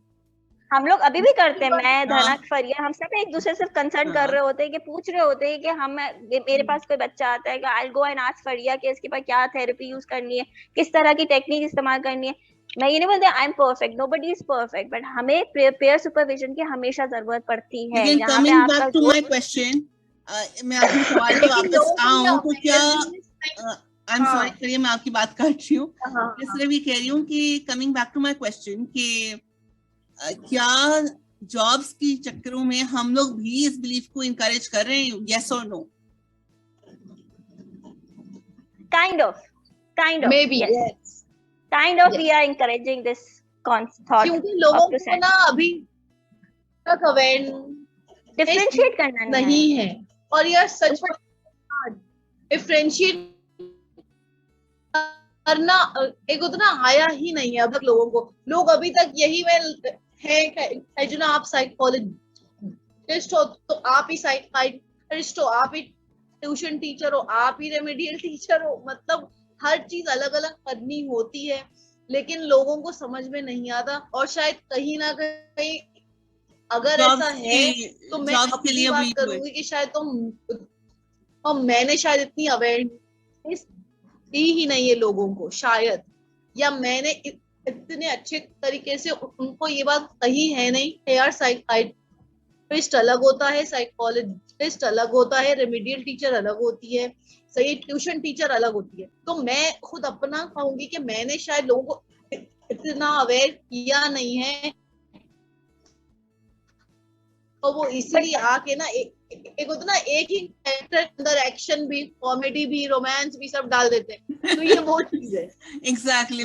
हम लोग अभी भी करते हैं, मैं धनक फरिया, हम सब एक दूसरे से कंसर्न कर रहे होते हैं, कि पूछ रहे होते हैं कि मेरे पास कोई बच्चा आता है कि आई गो एंड आस्क फरिया कि इसके पास क्या थेरेपी यूज करनी है, किस तरह की टेक्निक इस्तेमाल करनी है। मैं ये नहीं बोलती I am perfect, nobody is perfect, but हमें पेयर सुपरविजन की हमेशा जरूरत पड़ती है। लेकिन coming back to my question, मैं अपने सवाल पे वापस आऊं तो क्या, आई एम सॉरी करिए मैं आपकी बात काट रही हूँ, मैं सिर्फ ये कह रही हूँ कि coming back to my question कि क्या जॉब्स के चक्करों में हम लोग भी इस बिलीफ को इनकरेज कर रहे हैं, यस और no? Kind of maybe yes. Kind of we are encouraging this thought, क्योंकि लोगों को ना अभी तक अवेयरनेस डिफरेंशिएट करना नहीं है। और यार सच में डिफरेंशिएट करना एक उतना आया ही नहीं है अब तक लोगों को। लोग अभी तक यही में है जो ना, आप साइकोलॉजिस्ट हो तो आप ही साइकियाट्रिस्ट हो, आप ही ट्यूशन टीचर हो, आप ही रेमेडियल टीचर हो, मतलब हर चीज अलग अलग करनी होती है, लेकिन लोगों को समझ में नहीं आता। और शायद कहीं ना कहीं अगर ऐसा है तो मैं अपनी बात करूंगी कि शायद तो मैंने शायद इतनी अवेयरनेस दी ही नहीं है लोगों को शायद, या मैंने इतने अच्छे तरीके से उनको ये बात कही है नहीं कि यार साइकियाट्रिस्ट अलग होता है, साइकोलॉजिस्ट अलग होता है, रेमेडियल टीचर अलग होती है, सही ट्यूशन टीचर अलग होती है। तो मैं खुद अपना कहूंगी कि मैंने शायद लोगों को इतना अवेयर किया नहीं है, तो वो इसीलिए आके ना एक होता ना एक ही कैरेक्टर के अंदर एक्शन भी, कॉमेडी भी, रोमांस भी सब डाल देते हैं। तो ये वो चीज है। एग्जैक्टली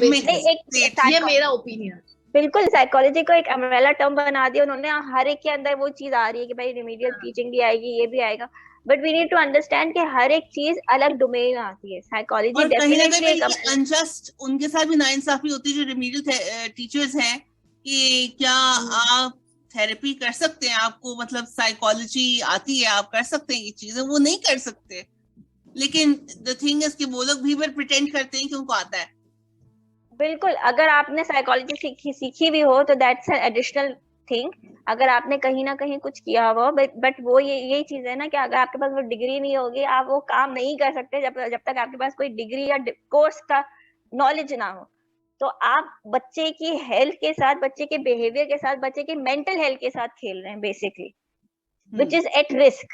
ये मेरा ओपिनियन। बिल्कुल, साइकोलॉजी को एक अम्ब्रेला टर्म बना दिया उन्होंने, हर एक के अंदर वो चीज आ रही है कि भाई रिमीडियल टीचिंग भी आएगी, ये भी आएगा, but we need to understand कि हर एक चीज अलग डोमेन में आती है। साइकोलॉजी डेफिनेटली अनजस्ट उनके साथ भी नाइंसाफी होती है जो रिमीडियल टीचर्स हैं कि क्या आप थेरेपी कर सकते हैं, आपको मतलब साइकोलॉजी आती है, आप कर सकते हैं ये चीजें, वो नहीं कर सकते। लेकिन द थिंग इज कि वो लोग भी फिर प्रिटेंड करते हैं कि उनको आता है। बिल्कुल, अगर आपने साइकोलॉजी सीखी भी हो तो दैट्स एन एडिशनल थिंग। अगर आपने कहीं ना कहीं कुछ किया हुआ, बट वो यही चीज है ना कि अगर आपके पास वो डिग्री नहीं होगी, आप वो काम नहीं कर सकते जब तक आपके पास कोई डिग्री या कोर्स का नॉलेज ना हो। तो आप बच्चे की हेल्थ के साथ, बच्चे के बिहेवियर के साथ, बच्चे के मेंटल हेल्थ के साथ खेल रहे हैं basically, which is at risk.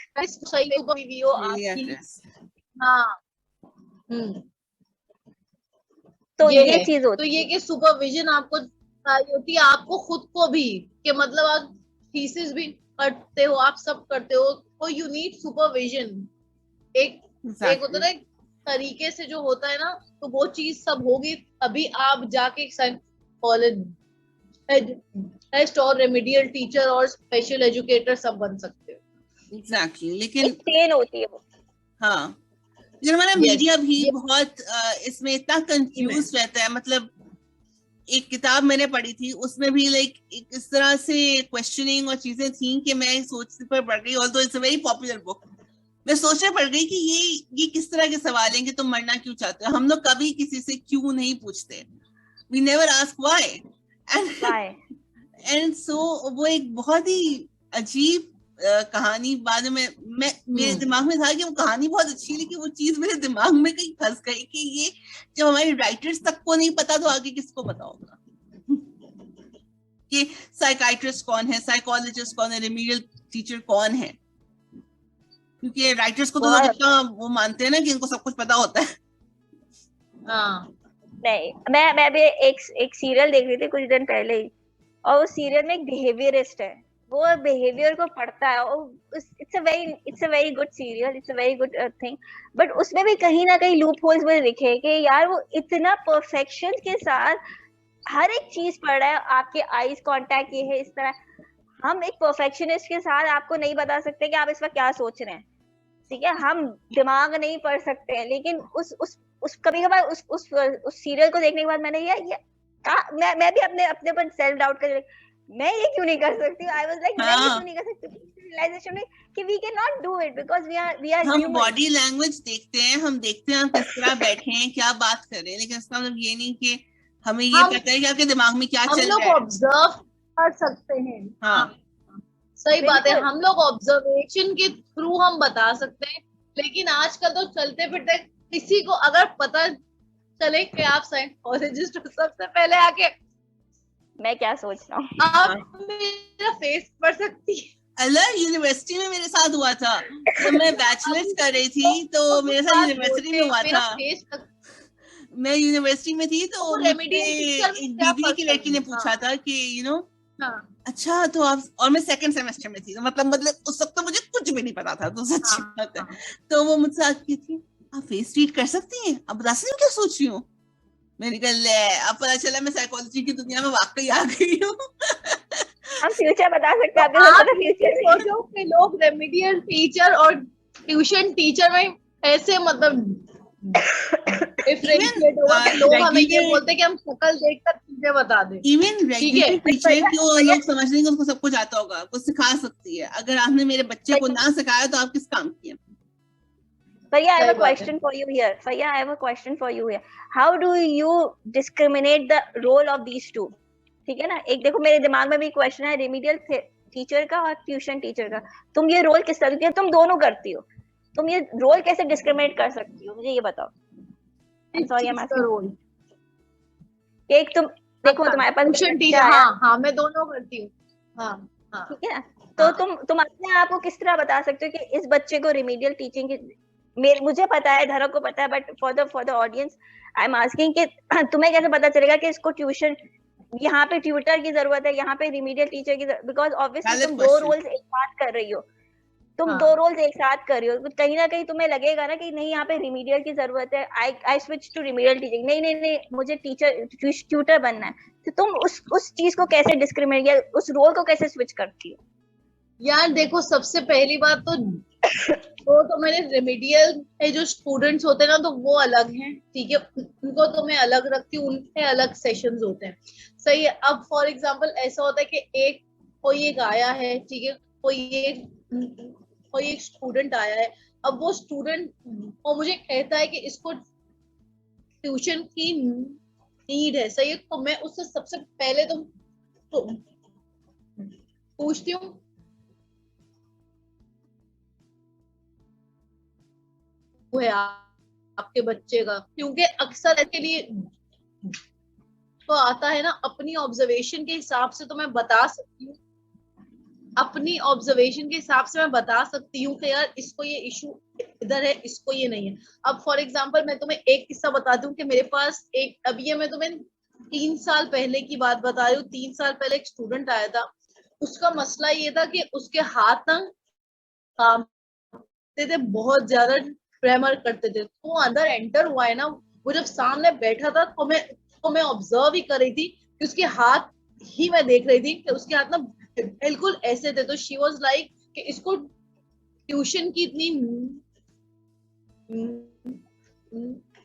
हाँ। तो ये ये है। चीज तो होती ये कि सुपरविजन आपको चाहिए होती है, आपको खुद को भी, कि मतलब आप थीसिस भी करते हो, आप सब करते हो, तो यू नीड सुपरविजन। एक एक होता है ना, एक तरीके से जो होता है ना, तो वो चीज सब होगी तभी आप जाके कॉलेज और रेमेडियल टीचर और स्पेशल एजुकेटर सब बन सकते हो। एग्जैक्टली। है, लेकिन एक चेन होती है वो। हाँ, लेकिन हमारा यस, मीडिया भी ये बहुत इसमें इतना कंफ्यूज रहता है। मतलब एक किताब मैंने पढ़ी थी, उसमें भी लाइक इस तरह से क्वेश्चनिंग और चीजें थी कि मैं सोचने पर पड़ गई, although it's a very popular book, मैं सोचने पड़ गई कि ये किस तरह के सवाल हैं कि तुम मरना क्यों चाहते हो। हम लोग कभी किसी से क्यों नहीं पूछते, we never ask why. Why? And so वो एक बहुत ही अजीब कहानी बाद में मैं मेरे दिमाग में था कि वो कहानी बहुत अच्छी है, लेकिन वो चीज मेरे दिमाग में कहीं फंस गई कि ये जब हमारे राइटर्स तक को नहीं पता तो आगे किसको पता होगा कि साइकाइट्रिस्ट कौन है, साइकोलॉजिस्ट कौन है, रेमेडियल टीचर कौन है। क्योंकि राइटर्स को तो लोग बहुत इतना वो मानते हैं ना कि इनको सब कुछ पता होता है। हाँ नहीं, मैं भी एक सीरियल देख रही थी कुछ दिन पहले ही, और उस सीरियल में एक बिहेवियरिस्ट है, वो बिहेवियर को पढ़ता है, और it's a very good serial, it's a very good thing, but उसमें भी कहीं ना कहीं लूप होल्स मुझे दिखे कि यार वो इतना परफेक्शन के साथ हर एक चीज पढ़ रहा है, आपके आईज कांटेक्ट ये है इस तरह। हम एक परफेक्शनिस्ट के साथ आपको नहीं बता सकते कि आप इस वक्त क्या सोच रहे हैं, ठीक है, हम दिमाग नहीं पढ़ सकते हैं, लेकिन उस कभी कभार उस सीरियल को देखने के बाद मैंने ये मैं भी अपने अपने पर सेल्फ डाउट कर, मैं ये क्यों नहीं कर सकती, आई वाज लाइक मैं ये क्यों नहीं कर सकती, रियलाइजेशन में कि we can not do it because we are हम ह्यूमन। बॉडी लैंग्वेज देखते हैं, हम देखते हैं हम किस तरह बैठे हैं, क्या बात कर रहे हैं, लेकिन इसका मतलब ये नहीं कि हमें ये हम पता है कि आपके दिमाग में क्या हम चल लोग रहा है। ऑब्जर्व कर सकते हैं। हाँ, सही बात है, बिल्कुल। हम लोग ऑब्जर्वेशन के थ्रू हम बता सकते हैं, लेकिन आजकल तो चलते फिरते किसी को अगर पता चले कि आप साइकोलॉजिस्ट हो, सबसे पहले आके मैं क्या सोच रहा हूँ। आप मेरा फेस पढ़ सकती है। अल्लाह, यूनिवर्सिटी में मेरे साथ हुआ था जब मैं बैचलर्स कर रही थी, तो मेरे साथ यूनिवर्सिटी में हुआ मेरा था। फेस तक, मैं यूनिवर्सिटी में थी तो वो तो मुझसे रेमेडियल टीचर में एक क्या बीबीए फर्क की लड़की ने पड़ेगा। पूछा था कि हाँ अच्छा तो आप, और मैं सेकंड सेमेस्टर में थी, तो मतलब उस वक्त तो मुझे कुछ भी नहीं पता था, तो सच्ची हाँ बात है। हाँ तो वो मुझसे आती थी, आप फेस रीड कर सकती हैं, आप बता सकती हैं क्या सोच रही हूँ। मैंने कहा ले, अब पता चला मैं साइकोलॉजी की दुनिया में वाकई आ गई हूँ। हम फ्यूचर बता सकते तो हैं, आपके साथ आप पता ये फ्यूचर सोचो कि लोग रेमेडियल टीचर और ट्यूशन टीचर में ऐसे मतलब इवन डिफरेंशिएट होगा कि लोग हमें ये रेगुलर बोलते हैं कि हम शक्ल देखकर चीजें बता दें। इवन ठीक है, रेगुलर टीचर को लोग समझ लेंगे उसको सब कुछ आता होगा, कुछ सिखा सकती है। अगर आपने मेरे बच्चे को ना सिखाया तो आप किस काम की हैं। Faya, I have सही a बात है। question for you here. Faya, I have a question for you here. How do you discriminate the role of these two? ठीक है ना, एक देखो मेरे दिमाग में भी क्वेश्चन है रेमेडियल टीचर का और ट्यूशन टीचर का, तुम ये रोल किस तरह, तुम दोनों करती हो, तुम ये रोल कैसे डिस्क्रिमिनेट कर सकती हो, मुझे ये बताओ। Sorry, I am asking. Role एक तुम देखो तुम्हारे पास ट्यूशन बच्चा टीचर, आया, हाँ हाँ मैं दोनों करती हूँ। हाँ हाँ ठीक है ना, तो हाँ तुम अपने आप को किस तरह बता सकते हो कि इस बच्चे को रिमीडियल टीचिंग की, मुझे पता है, धरक को पता है, but for the audience I am asking कि तुम्हें कैसे पता चलेगा कि इसको ट्यूशन, यहाँ पे ट्यूटर की जरूरत है, यहाँ पे रिमीडियल टीचर की, बिकॉज ऑब्वियसली वैलिड तुम दो क्वेश्चन। रोल्स एक साथ कर रही हो, तुम हाँ दो रोल्स एक साथ कर रही हो, कहीं ना कहीं तुम्हें लगेगा ना कि नहीं यहाँ पे रिमीडियल की जरूरत है, I switch to remedial teaching, नहीं नहीं नहीं मुझे टीचर ट्यूटर बनना है, तो तुम उस चीज को कैसे डिस्क्रिमिनेट या उस रोल को कैसे स्विच करती हो। यार देखो, सबसे पहली बात तो मैंने रेमेडियल में जो स्टूडेंट्स होते हैं ना, तो वो अलग हैं, ठीक है, उनको तो मैं अलग रखती हूँ, उनके अलग सेशंस होते हैं। सही है। अब फॉर एग्जांपल ऐसा होता है कि कोई एक आया है, ठीक है, कोई एक स्टूडेंट आया है, अब वो स्टूडेंट और मुझे कहता है कि इसको ट्यूशन की नीड है, सही है, तो मैं उससे सबसे पहले तो पूछती हूँ है आपके बच्चे का, क्योंकि अक्सर इसके लिए तो आता है ना, अपनी ऑब्जर्वेशन के हिसाब से तो मैं बता सकती हूँ अपनी ऑब्जर्वेशन के हिसाब से मैं बता सकती हूँ कि यार इसको ये इशू इधर है, इसको ये नहीं है। अब फॉर एग्जांपल मैं तुम्हें एक किस्सा बताती हूँ कि मेरे पास एक, अब ये मैं तुम्हें 3 साल पहले की बात बता रही हूँ। 3 साल पहले एक स्टूडेंट आया था, उसका मसला ये था कि उसके हाथ ना काम थे, बहुत ज्यादा ट्रेमर करते थे। तो वो अंदर एंटर हुआ है ना, वो जब सामने बैठा था तो मैं ऑब्जर्व ही कर रही थी कि उसके हाथ ही मैं देख रही थी कि उसके हाथ ना बिल्कुल ऐसे थे। तो शी वाज लाइक कि इसको ट्यूशन की इतनी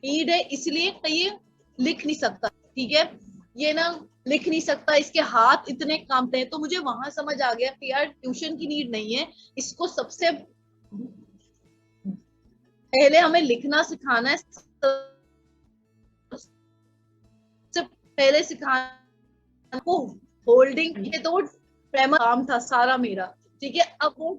नीड है, इसलिए ये लिख नहीं सकता, ठीक है, ये ना लिख नहीं सकता, इसके हाथ इतने कांपते हैं। तो मुझे वहां समझ आ गया कि यार ट्यूशन की नीड नहीं है, इसको सबसे पहले हमें लिखना सिखाना है, सबसे पहले सिखाना को होल्डिंग के। तो वो प्रेमर काम था सारा मेरा, ठीक है। अब वो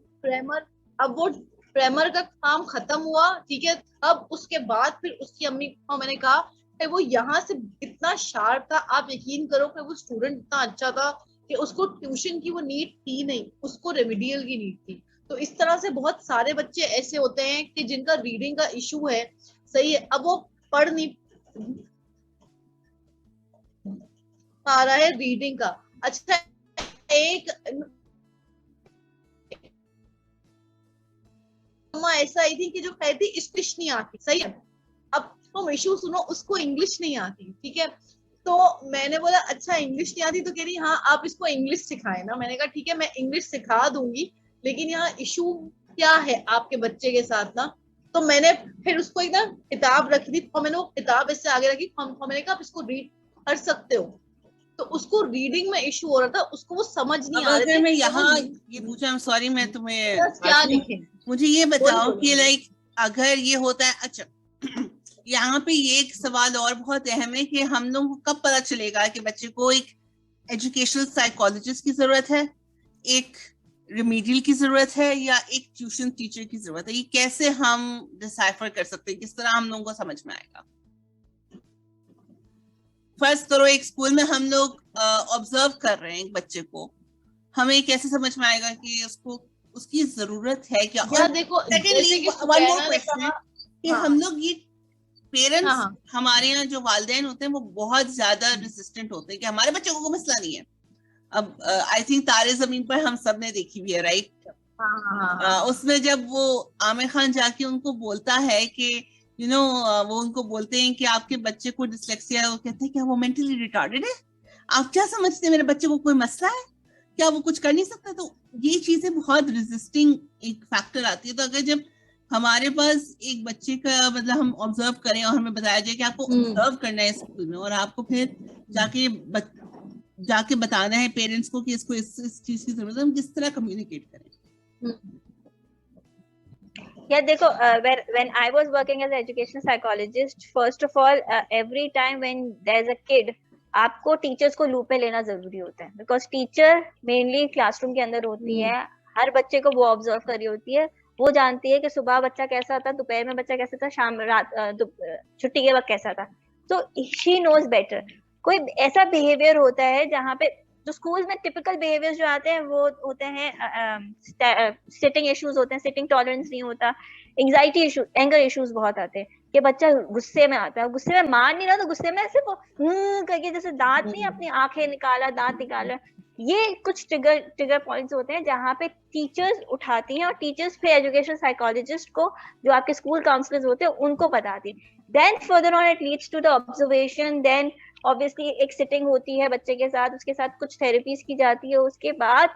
प्रेमर का काम खत्म हुआ, ठीक है। अब उसके बाद फिर उसकी अम्मी को मैंने कहा कि वो यहाँ से इतना शार्प था, आप यकीन करो कि वो स्टूडेंट इतना अच्छा था कि उसको ट्यूशन की वो नीड थी नहीं, उसको रेमेडियल की नीड थी। तो इस तरह से बहुत सारे बच्चे ऐसे होते हैं कि जिनका रीडिंग का इशू है, सही है, अब वो पढ़ नहीं पा रहा है रीडिंग का। अच्छा, एक अम्मा ऐसा आई थी कि जो कहती इंग्लिश नहीं आती, सही है। अब तुम इशू सुनो, उसको इंग्लिश नहीं आती, ठीक है। तो मैंने बोला अच्छा इंग्लिश नहीं आती, तो कह रही हाँ आप इसको इंग्लिश सिखाए ना। मैंने कहा ठीक है मैं इंग्लिश सिखा दूंगी, लेकिन यहाँ इशू क्या है आपके बच्चे के साथ ना। तो मैंने फिर उसको एक ना किताब रखी थी, और मैंने वो किताब इससे आगे रखी, मैंने कहा आप इसको रीड कर सकते हो। तो उसको रीडिंग में इशू हो रहा था, उसको वो समझ नहीं अब आ रहे अगर थे मैं कि यहाँ ये पूछा, I'm sorry मैं तुम्हें क्या लिखे। मुझे ये बताओ कि बोलो। लाइक अगर ये होता है, अच्छा यहाँ पे ये एक सवाल और बहुत अहम है कि हम लोग को कब पता चलेगा कि बच्चे को एक एजुकेशनल साइकोलॉजिस्ट की जरूरत है, एक रिमीडियल की जरूरत है, या एक ट्यूशन टीचर की जरूरत है? ये कैसे हम डिसाइफर कर सकते हैं, किस तरह हम लोगों को समझ में आएगा? फर्स्ट करो, एक स्कूल में हम लोग ऑब्जर्व कर रहे हैं एक बच्चे को, हमें कैसे समझ में आएगा कि उसको उसकी जरूरत है क्या? या और देखो सेकेंडली जैसे कि वन मोर सुकैना ने क्वेश्चन कहा, कि हाँ, हम लोग ये पेरेंट्स, हाँ, हाँ, हमारे यहाँ जो वालिदैन होते हैं वो बहुत ज्यादा रेजिस्टेंट होते हैं कि हमारे बच्चों को मसला नहीं है। अब आई थिंक तारे जमीन पर हम सब ने देखी हुई है, राइट? हाँ, हाँ, हाँ, उसमें जब वो आमिर खान जाके उनको बोलता है कि वो उनको बोलते हैं कि आपके बच्चे को डिसलेक्सिया है, वो कहते हैं क्या वो मेंटली रिटार्डेड है? आप क्या समझते हैं मेरे बच्चे को कोई मसला है क्या, वो कुछ कर नहीं सकता? तो ये चीजें बहुत रेजिस्टिंग एक फैक्टर आती है। तो अगर जब हमारे पास एक बच्चे का मतलब हम ऑब्जर्व करें और हमें बताया जाए कि आपको ऑब्जर्व करना है स्कूल में, और आपको फिर जाके बताना है पेरेंट्स को कि इसको इस चीज की जरूरत है, हम किस तरह कम्युनिकेट करें? Yeah, देखो, when I was working as an educational psychologist, first of all, every time when there's a kid, आपको टीचर्स को लूप पे लेना जरूरी होता है, बिकॉज टीचर मेनली क्लासरूम के अंदर होती है, हर बच्चे को वो ऑब्जर्व कर रही होती है, वो जानती है कि सुबह बच्चा कैसा था, दोपहर में बच्चा कैसा था, शाम रात छुट्टी के वक्त कैसा था। तो शी नोज बेटर। कोई ऐसा बिहेवियर होता है जहाँ पे जो स्कूल में टिपिकल बिहेवियर्स जो आते हैं वो होते हैं सिटिंग इश्यूज होते हैं, सिटिंग टॉलरेंस नहीं होता, एंजाइटी इशू, एंगर इश्यूज बहुत आते हैं कि बच्चा गुस्से में आता है, गुस्से में मार नहीं रहा तो गुस्से में सिर्फ करके जैसे दांत नहीं, अपनी आंखें निकाला, दांत निकाला। ये कुछ ट्रिगर पॉइंट्स होते हैं जहाँ पे टीचर्स उठाती हैं, और टीचर्स फिर एजुकेशन साइकोलॉजिस्ट को, जो आपके स्कूल काउंसलर्स होते हैं, उनको बताती हैं। Then further on it leads to the observation, then obviously एक सिटिंग होती है बच्चे के साथ, उसके साथ कुछ थेरेपीज की जाती है, उसके बाद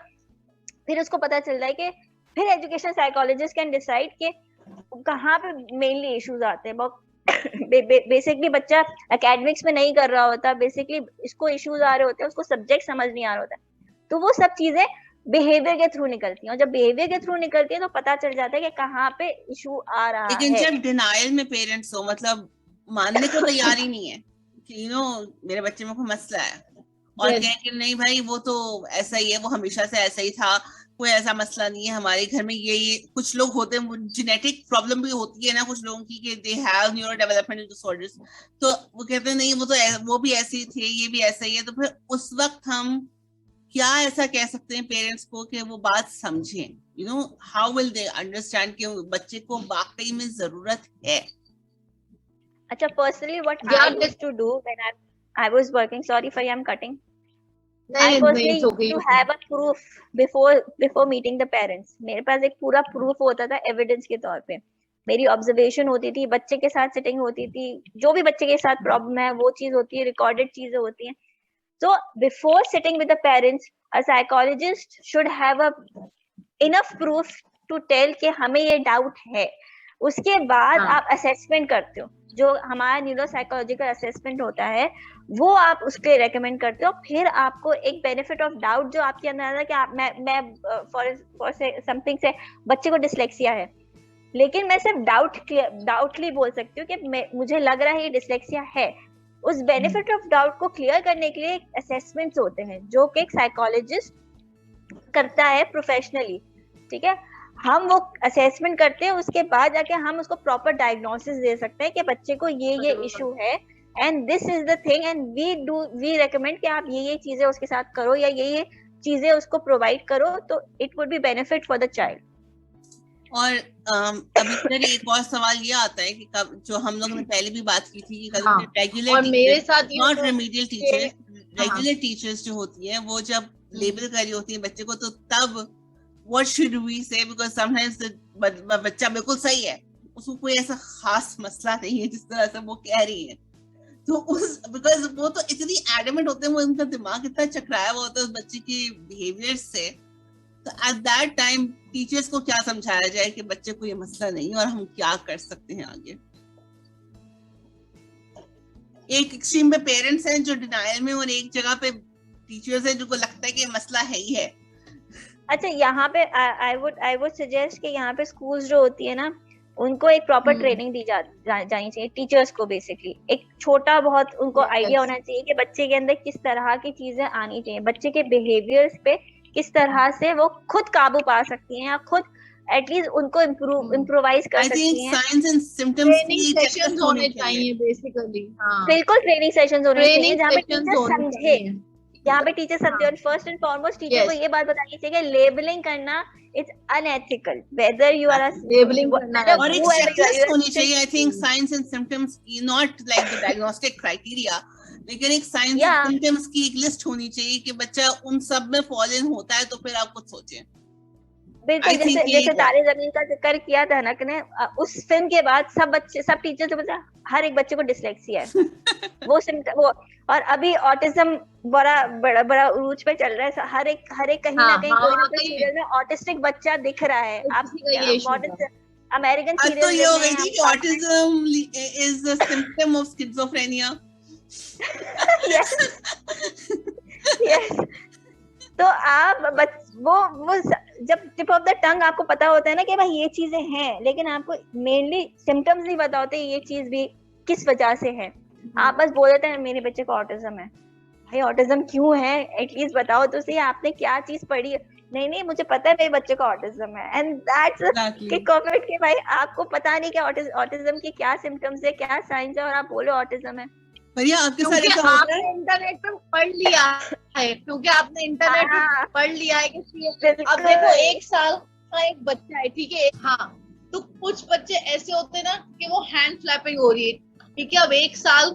फिर उसको पता चल रहा है कि फिर एजुकेशन साइकोलॉजिस्ट कैन डिसाइड कि कहाँ पे मेनली इश्यूज आते हैं। बेसिकली बच्चा एकेडमिक्स में नहीं कर रहा होता, बेसिकली इसको इश्यूज आ रहे होते हैं, उसको सब्जेक्ट समझ नहीं आ रहा होता, तो वो सब चीजें बिहेवियर के थ्रू निकलती हैं, और जब बिहेवियर के थ्रू निकलती है तो पता चल जाता है कि कहाँ पे इशू आ रहा है। लेकिन जब डिनायल में पेरेंट्स हो, मतलब मानने को तैयार ही नहीं है कि मेरे बच्चे में कोई मसला है, और कहें कि नहीं भाई वो तो ऐसा ही है, वो हमेशा से ऐसा ही था, कोई ऐसा मसला नहीं है हमारे घर में। ये कुछ लोग होते हैं, जेनेटिक प्रॉब्लम भी होती है ना कुछ लोगों की, कि they have neuro developmental disorders, तो वो कहते हैं नहीं वो भी ऐसे ही थे, ये भी ऐसा ही है। तो फिर उस वक्त हम क्या ऐसा कह सकते हैं पेरेंट्स को कि वो बात समझें, you know, how will they understand कि बच्चे को वाकई में जरूरत है? अच्छा, personally what I used to do when I was working, sorry for I'm cutting. I personally used to have a proof before meeting the parents. मेरे पास एक पूरा proof होता था evidence के तौर पे. मेरी observation होती थी, बच्चे के साथ sitting होती थी, जो भी बच्चे के साथ problem है वो चीज होती है, recorded चीजें होती हैं. So before sitting with the parents, a psychologist should have enough proof to tell कि हमें ये doubt है. उसके बाद आप assessment करते हो, जो हमारा न्यूरो साइकोलॉजिकल असेसमेंट होता है वो आप उसके रेकमेंड करते हो. फिर आपको एक बेनिफिट ऑफ डाउट जो आपके अंदर आता है कि आप मैं फॉर समथिंग से बच्चे को डिसलेक्सिया है, लेकिन मैं सिर्फ डाउटली बोल सकती हूँ कि मुझे लग रहा है ये डिसलेक्सिया है. उस बेनिफिट ऑफ डाउट को क्लियर करने के लिए असेसमेंट्स होते हैं जो कि एक साइकोलॉजिस्ट करता है प्रोफेशनली. ठीक है, हम वो असेसमेंट करते हैं, उसके बाद जाके हम उसको प्रॉपर डायग्नोसिस दे सकते हैं कि बच्चे को ये इशू है and this is the thing and we recommend कि आप ये चीजें उसके साथ करो या ये चीजें उसको प्रोवाइड करो, तो it would be benefit for the child. और अभी इधर एक और सवाल ये आता है कि जो हम लोगों ने पहले भी बात की थी कि रेगुलर और मेरे साथ not remedial teachers, regular teachers जो होती है वो जब लेबल कर रही होती है बच्चे को, तो तब what should we say, because sometimes बच्चा बिल्कुल सही है, उसको कोई ऐसा खास मसला नहीं है जिस तरह से वो कह रही है, तो बिकॉज वो तो इतनी एडमेंट होते हैं, वो उनका दिमाग इतना चकराया हुआ होता है उस बच्चे के बिहेवियर से, तो एट दैट टाइम टीचर्स को क्या समझाया जाए कि बच्चे को ये मसला नहीं है और हम क्या कर सकते हैं आगे. एक एक्सट्रीम पे पेरेंट्स हैं जो डिनायल में, और एक जगह पे टीचर्स हैं जिनको लगता है कि ये मसला है ही है. अच्छा, यहाँ पे आई वुड सजेस्ट कि यहाँ पे स्कूल्स जो होती है ना, उनको एक प्रॉपर ट्रेनिंग दी जानी चाहिए टीचर्स को. बेसिकली एक छोटा बहुत उनको आइडिया होना चाहिए कि बच्चे के अंदर किस तरह की चीजें आनी चाहिए, बच्चे के बिहेवियर्स पे किस तरह से वो खुद काबू पा सकती हैं या खुद एटलीस्ट उनको इम्प्रोवाइज कर सकती हैं. Science and symptoms training sessions होने चाहिए बेसिकली. बिल्कुल ट्रेनिंग सेशंस होने चाहिए जहाँ पे टीचर समझे, यहाँ पे टीचर समझे. और फर्स्ट एंड फॉरमोस्ट टीचर को ये बात बतानी चाहिए कि लेबलिंग करना it's unethical, whether you are labelling करना, और एक चेकलिस्ट होनी चाहिए. I think science and symptoms not like the diagnostic criteria, लेकिन एक साइंस एंड सिम्टम्स की एक लिस्ट होनी चाहिए कि बच्चा उन सब में फॉल इन होता है, तो फिर आप कुछ सोचें. बिल्कुल, जैसे तारे जमीन का जिक्र किया था ना कि उस फिल्म के बाद सब टीचर से बता हर एक बच्चे को डिसलेक्सिया है. वो और अभी ऑटिज्म बड़ा उरूज पे चल रहा है. हर एक कहीं ना कहीं कोई ना कोई सीरियल में ऑटिस्टिक बच्चा दिख रहा है. आप मॉडर्न अमेरिकन सीरियल तो ये हो गई थी कि autism is the symptom of schizophrenia. Yes. तो आप वो जब टिप ऑफ द टंग आपको पता होता है ना कि भाई ये चीजें हैं, लेकिन आपको मेनली सिम्टम्स नहीं पता होते ये चीज भी किस वजह से है. आप बस बोल देते हैं मेरे बच्चे को ऑटिज्म है. भाई ऑटिज्म क्यों है एटलीस्ट बताओ तो सही, आपने क्या चीज पढ़ी है. नहीं मुझे पता है मेरे बच्चे को ऑटिज्म है, and that's kick off it कि भाई आपको पता नहीं कि ऑटिज्म की क्या सिम्टम्स है, क्या साइंस है, और आप बोलो ऑटिज्म है. भैया आपके साथ आपने इंटरनेट पे पढ़ लिया है, क्योंकि आपने इंटरनेट पे पढ़ लिया है कि अब देखो 1 साल का एक बच्चा है, ठीक है. हाँ, तो कुछ बच्चे ऐसे होते हैं ना कि वो हैंड फ्लैपिंग हो रही है, ठीक है. अब 1 साल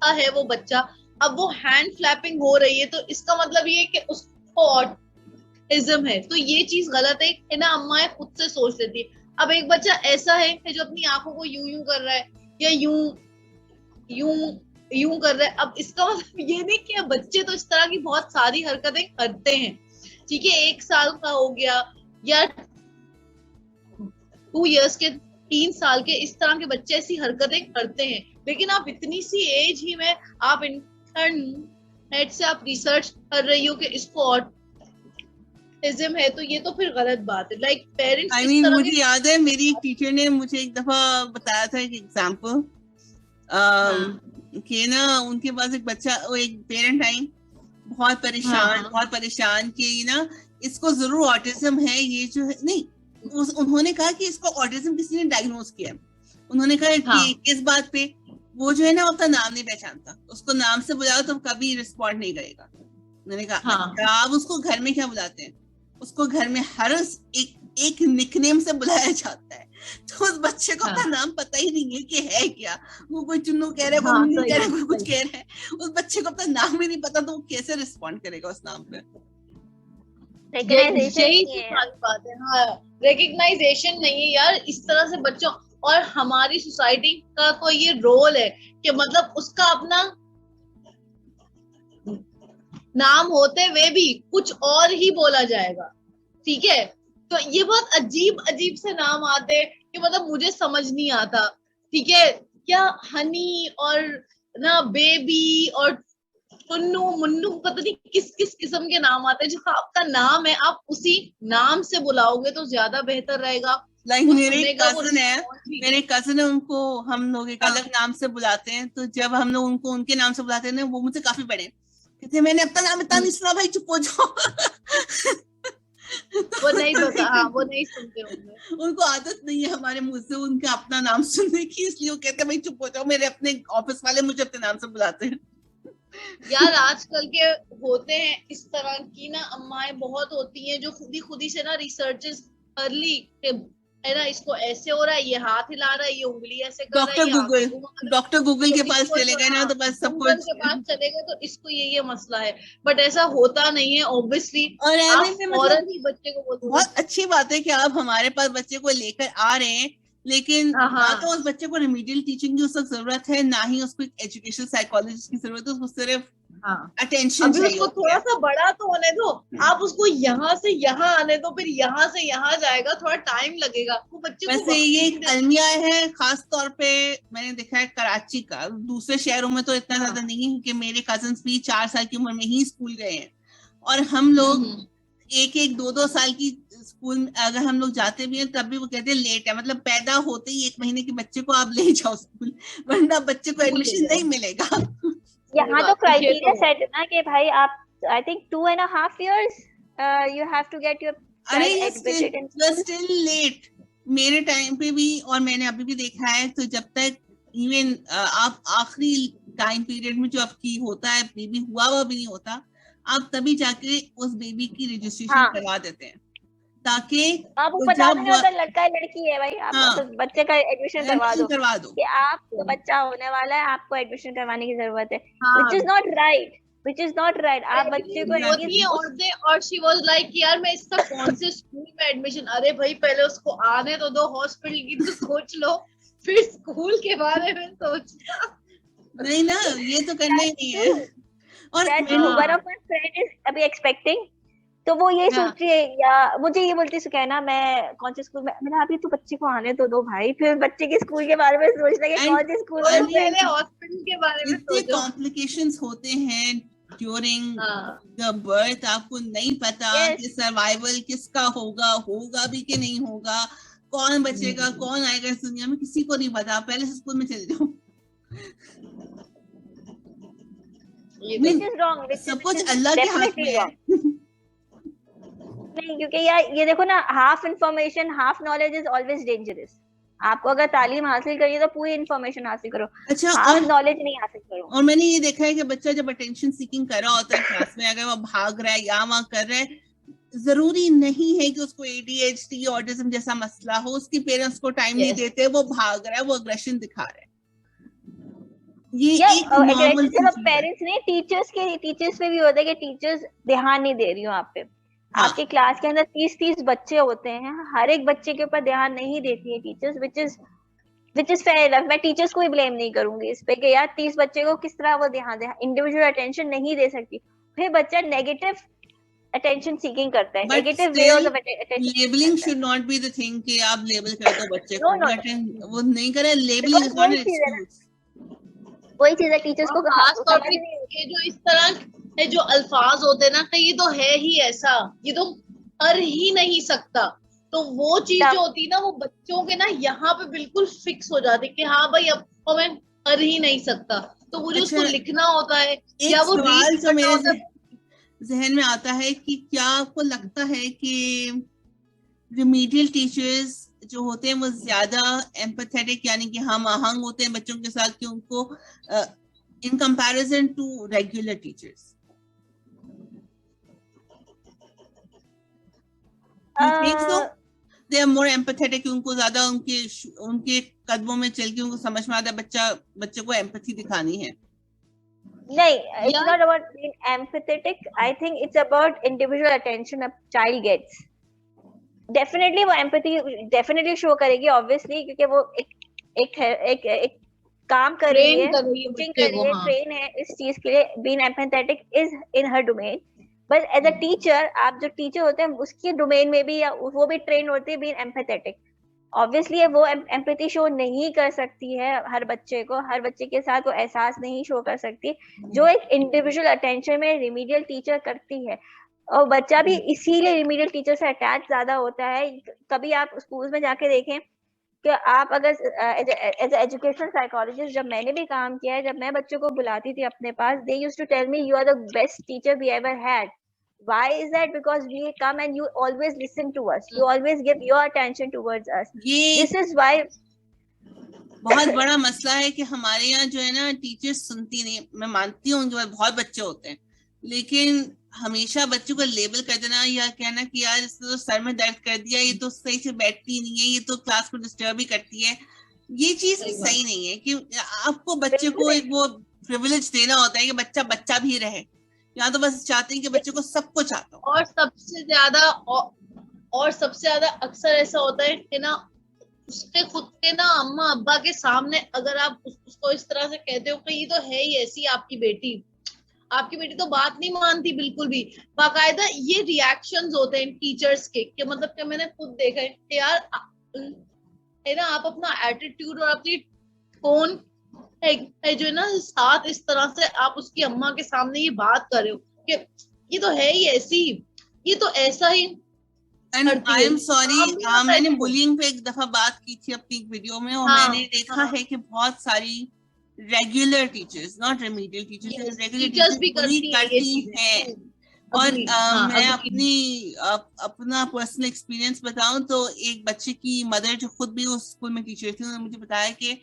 का है वो बच्चा, अब वो हैंड फ्लैपिंग हो रही है, तो इसका मतलब ये कि उसको ऑटिज्म है. तो ये चीज गलत है ना, अम्मा खुद से सोच लेती है. अब एक बच्चा ऐसा है जो अपनी आंखों को यूं कर रहा है या यूं कर रहा है. अब इसका मतलब ये नहीं कि बच्चे तो इस तरह की बहुत सारी हरकतें करते हैं, ठीक है. 1 साल का हो गया या 2 इयर्स के, 3 साल के, इस तरह के बच्चे ऐसी हरकतें करते हैं. लेकिन आप इतनी सी एज ही में आप इंटरनेट से आप रिसर्च कर रही हो कि इसको ऑटिज्म है, तो ये तो फिर गलत बात है. लाइक पेरेंट्स मुझे याद है मेरी एक टीचर ने मुझे एक दफा बताया था एक एग्जाम्पल कि ना उनके पास एक बच्चा, वो एक पेरेंट आई बहुत परेशान कि ना इसको जरूर ऑटिज्म है, ये जो है नहीं. उन्होंने कहा कि इसको ऑटिज्म किसी ने डायग्नोज किया. उन्होंने कहा कि किस बात पे, वो जो है ना अपना नाम नहीं पहचानता, उसको नाम से बुलाओ तो कभी रिस्पॉन्ड नहीं करेगा. मैंने कहा हाँ। अच्छा, आप उसको घर में क्या बुलाते हैं? उसको घर में हर एक निकनेम से बुलाया जाता है, तो उस बच्चे को अपना नाम पता ही नहीं है कि है क्या। वो कोई चुन्नू कह रहा है, कोई मुन्नू कह रहा है, कोई कुछ कह रहा है, उस बच्चे को अपना नाम ही नहीं पता, तो वो कैसे रिस्पॉन्ड करेगा उस नाम पे? यही सारी बात है। हाँ, रिकग्नाइजेशन नहीं है यार इस तरह से बच्चों, और हमारी सोसाइटी का तो ये रोल है कि मतलब उसका अपना नाम होते हुए भी कुछ और ही बोला जाएगा, ठीक है। तो ये बहुत अजीब अजीब से नाम आते हैं कि मतलब मुझे समझ नहीं आता, ठीक है। क्या हनी और ना बेबी और टुन्नू मुन्नू, पता नहीं किस किस किस्म के नाम आते हैं। जो आपका नाम है आप उसी नाम से बुलाओगे तो ज्यादा बेहतर रहेगा। लाइक मेरे कजन है, उनको हम लोग एक अलग नाम से बुलाते हैं, तो जब हम लोग उनको उनके नाम से बुलाते हैं, वो मुझसे काफी बड़े कहते, मैंने अपना नाम इतना नहीं सुना भाई, चुप हो जाओ। वो नहीं पता, हाँ, वो नहीं सुनते होंगे, उनको आदत नहीं है हमारे मुंह से उनका अपना नाम सुनने की, इसलिए वो कहते हैं भाई चुप हो जाओ, मेरे अपने ऑफिस वाले मुझे अपने नाम से बुलाते हैं। यार आजकल के होते हैं इस तरह की ना अम्माएं बहुत होती हैं जो खुद ही से ना रिसर्चेस कर ली है ना, इसको ऐसे हो रहा है, ये हाथ हिला रहा है, ये उंगली ऐसे कर रहा है, डॉक्टर गूगल के पास चले गए ना, तो बस सब कुछ के पास चले गए, तो इसको ये मसला है। बट ऐसा होता नहीं है ऑब्वियसली। और आप फौरन ही बच्चे को बोलते, बहुत अच्छी बात है कि आप हमारे पास बच्चे को लेकर आ रहे हैं, लेकिन ना तो उस बच्चे को रिमीडियल टीचिंग की उस वक्त जरूरत है, ना ही उसको एजुकेशनल साइकोलॉजिस्ट की जरूरत है। उसको सिर्फ अटेंशन चाहिए। उसको थोड़ा सा बड़ा तो होने दो, आप उसको यहाँ से यहाँ आने दो, फिर यहाँ से यहाँ जाएगा, थोड़ा टाइम लगेगा। वो बच्चे वैसे ये एक अलमिया है, खास तौर पे मैंने देखा है कराची का, दूसरे शहरों में तो इतना ज्यादा नहीं है, क्योंकि मेरे कजन्स भी 4 साल की उम्र में ही स्कूल गए हैं, और हम लोग 1-2 साल की स्कूल में अगर हम लोग जाते भी हैं तब भी वो कहते हैं लेट है, मतलब पैदा होते ही 1 महीने के बच्चे को आप ले जाओ स्कूल, वरना बच्चे को एडमिशन नहीं मिलेगा। यहाँ तो क्राइटेरिया सेट है ना कि भाई आप I think 2.5 years you have to get your still let. मेरे टाइम पे भी, और मैंने अभी भी देखा है, तो जब तक इवन आप आखिरी टाइम पीरियड में जो आपकी होता है, बेबी हुआ भी नहीं होता, आप तभी जाके उस बेबी की रजिस्ट्रेशन करवा देते हैं, ताकि आपको पता नहीं होता लड़का है लड़की है, भाई आप तो बच्चे का एडमिशन करवा दो कि आपका बच्चा होने वाला है, आपको एडमिशन करवाने की जरूरत है, which is not right। आप बच्चे को और शी वाज लाइक यार मैं इसका कौन से स्कूल में एडमिशन, अरे भाई पहले उसको आने तो दो, हॉस्पिटल की तो सोच लो, फिर स्कूल के बारे में सोचना। नहीं ना, ये तो करना ही नहीं है। और one of my friend is अभी expecting, तो वो ये सोच रही है, या मुझे ये बोलती सुकैना मैं कौन से स्कूल में, मैंने अभी तो बच्चे को आने तो दो भाई, फिर बच्चे के स्कूल के बारे में सोचना कि कौन से स्कूल में, पहले हॉस्पिटल के बारे में सोचो। कॉम्प्लिकेशंस होते हैं ड्यूरिंग द बर्थ, आपको नहीं पता कि सर्वाइवल किसका होगा भी कि नहीं होगा, कौन बचेगा कौन आएगा इस दुनिया में, किसी को नहीं पता। पहले से स्कूल में चले जाओ, सब कुछ अल्लाह के हाथ में है। नहीं, क्योंकि यार ये देखो ना, half information half knowledge is always dangerous. आपको अगर तालीम हासिल करिए तो पूरी इंफॉर्मेशन हासिल करो, अच्छा, हाफ नॉलेज नहीं हासिल करो। और मैंने ये देखा है कि बच्चा जब अटेंशन सीकिंग कर रहा होता है क्लास में, अगर वो भाग रहा है या वहाँ कर रहा है, जरूरी नहीं है कि उसको ADHD ऑटिज्म जैसा मसला हो, उसके पेरेंट्स को टाइम नहीं देते, वो भाग रहा है, वो अग्रेशन दिखा रहा है, ये एक नॉर्मल पेरेंट्स नहीं, टीचर्स पे भी होता है कि टीचर्स ध्यान नहीं दे रही हो आप पे। आपके क्लास के अंदर 30 बच्चे होते हैं, हर एक बच्चे के ऊपर ध्यान नहीं देती है teachers, which is fair enough. मैं टीचर्स को भी ब्लेम नहीं करूंगी इस पे कि यार 30 बच्चे को किस तरह वो ध्यान दे, इंडिविजुअल अटेंशन नहीं दे सकती, फिर बच्चा नेगेटिव अटेंशन सीकिंग करता है, negative way of attention. Labelling should not be the thing कि आप लेबल कर दो बच्चे को, वो नहीं करे, labelling is not an excuse. वही चीज है, टीचर्स को खास तौर पे जो इस तरह है जो अल्फाज होते हैं ना, ये तो है ही ऐसा, ये तो कर ही नहीं सकता, तो वो चीज जो होती है ना, वो बच्चों के ना यहाँ पे बिल्कुल फिक्स हो जाती है कि हाँ भाई अब तो मैं कर ही नहीं सकता, तो मुझे उसको लिखना होता है या वो रीड करना होता है। जहन में आता है कि क्या आपको लगता है कि रिमीडियल टीचर्स जो होते हैं वो ज्यादा एम्पैथेटिक, यानी कि हम आहंग होते हैं बच्चों के साथ, कि उनको in comparison to regular teachers? You think so? They are more empathetic, उनको ज्यादा उनके कदमों में चल के उनको समझ में आता है बच्चे को एम्पैथी दिखानी है. नहीं, it's not about being empathetic. I think it's about individual attention a child gets. Definitely वो empathy definitely show करेगी obviously, क्योंकि वो एक काम कर रही है, ट्रेन है इस चीज के लिए. being empathetic is in her domain, but as a teacher, आप जो टीचर होते हैं उसके डोमेन में भी वो भी ट्रेन होती है being empathetic. ऑब्वियसली वो एम्पैथी शो नहीं कर सकती है हर बच्चे के साथ वो एहसास नहीं शो कर सकती जो एक इंडिविजुअल अटेंशन में रिमीडियल टीचर करती है. और बच्चा भी इसीलिए रिमीडियल टीचर से अटैच ज्यादा होता है. कभी आप स्कूल में जाके देखें कि आप अगर एज एजुकेशनल साइकोलॉजिस्ट, जब मैंने भी काम किया है, जब मैं बच्चों को बुलाती थी अपने पास, they used to tell me you are the best teacher we ever had. Why is that? Because we come and you always listen to us. You always give your attention towards us. This is why. बहुत बड़ा मसला है कि हमारे यहाँ जो है ना टीचर्स सुनती नहीं. मैं मानती हूँ उनके पास बहुत बच्चे होते हैं, लेकिन हमेशा बच्चों को लेबल कर देना या कहना कि यार इसने तो सर में दर्द कर दिया, ये तो सही से बैठती नहीं है, ये तो क्लास को डिस्टर्ब ही करती है, ये चीज सही नहीं है. कि आपको बच्चे को एक वो प्रिविलेज देना होता है कि बच्चा भी रहे. यहाँ तो बस चाहते हैं कि बच्चे को सब कुछ आता हो. और सबसे ज्यादा अक्सर ऐसा होता है कि ना उसके खुद के ना अम्मा अब्बा के सामने अगर आप उसको इस तरह से कहते हो कि ये तो है ही ऐसी आपकी बेटी तो बात नहीं मानती बिल्कुल भी, बाकायदा ये रिएक्शंस होते हैं टीचर्स के. कि मतलब कि मैंने खुद देखा है कि यार है ना, आप अपना एटीट्यूड और अपनी टोन है जो है ना साथ इस तरह से आप उसकी अम्मा के सामने ये बात कर रहे हो कि ये तो है ही ऐसी, ये तो ऐसा ही. And I am sorry, मैंने बुलिंग पे एक दफा बात की थी अपनी वीडियो में, और मैंने देखा है कि बहुत सारी regular teachers, not remedial teachers, regular teachers भी करती हैं. और मैं अपना पर्सनल एक्सपीरियंस बताऊं तो एक बच्चे की मदर जो खुद भी उस स्कूल में टीचर थी, उन्होंने मुझे बताया कि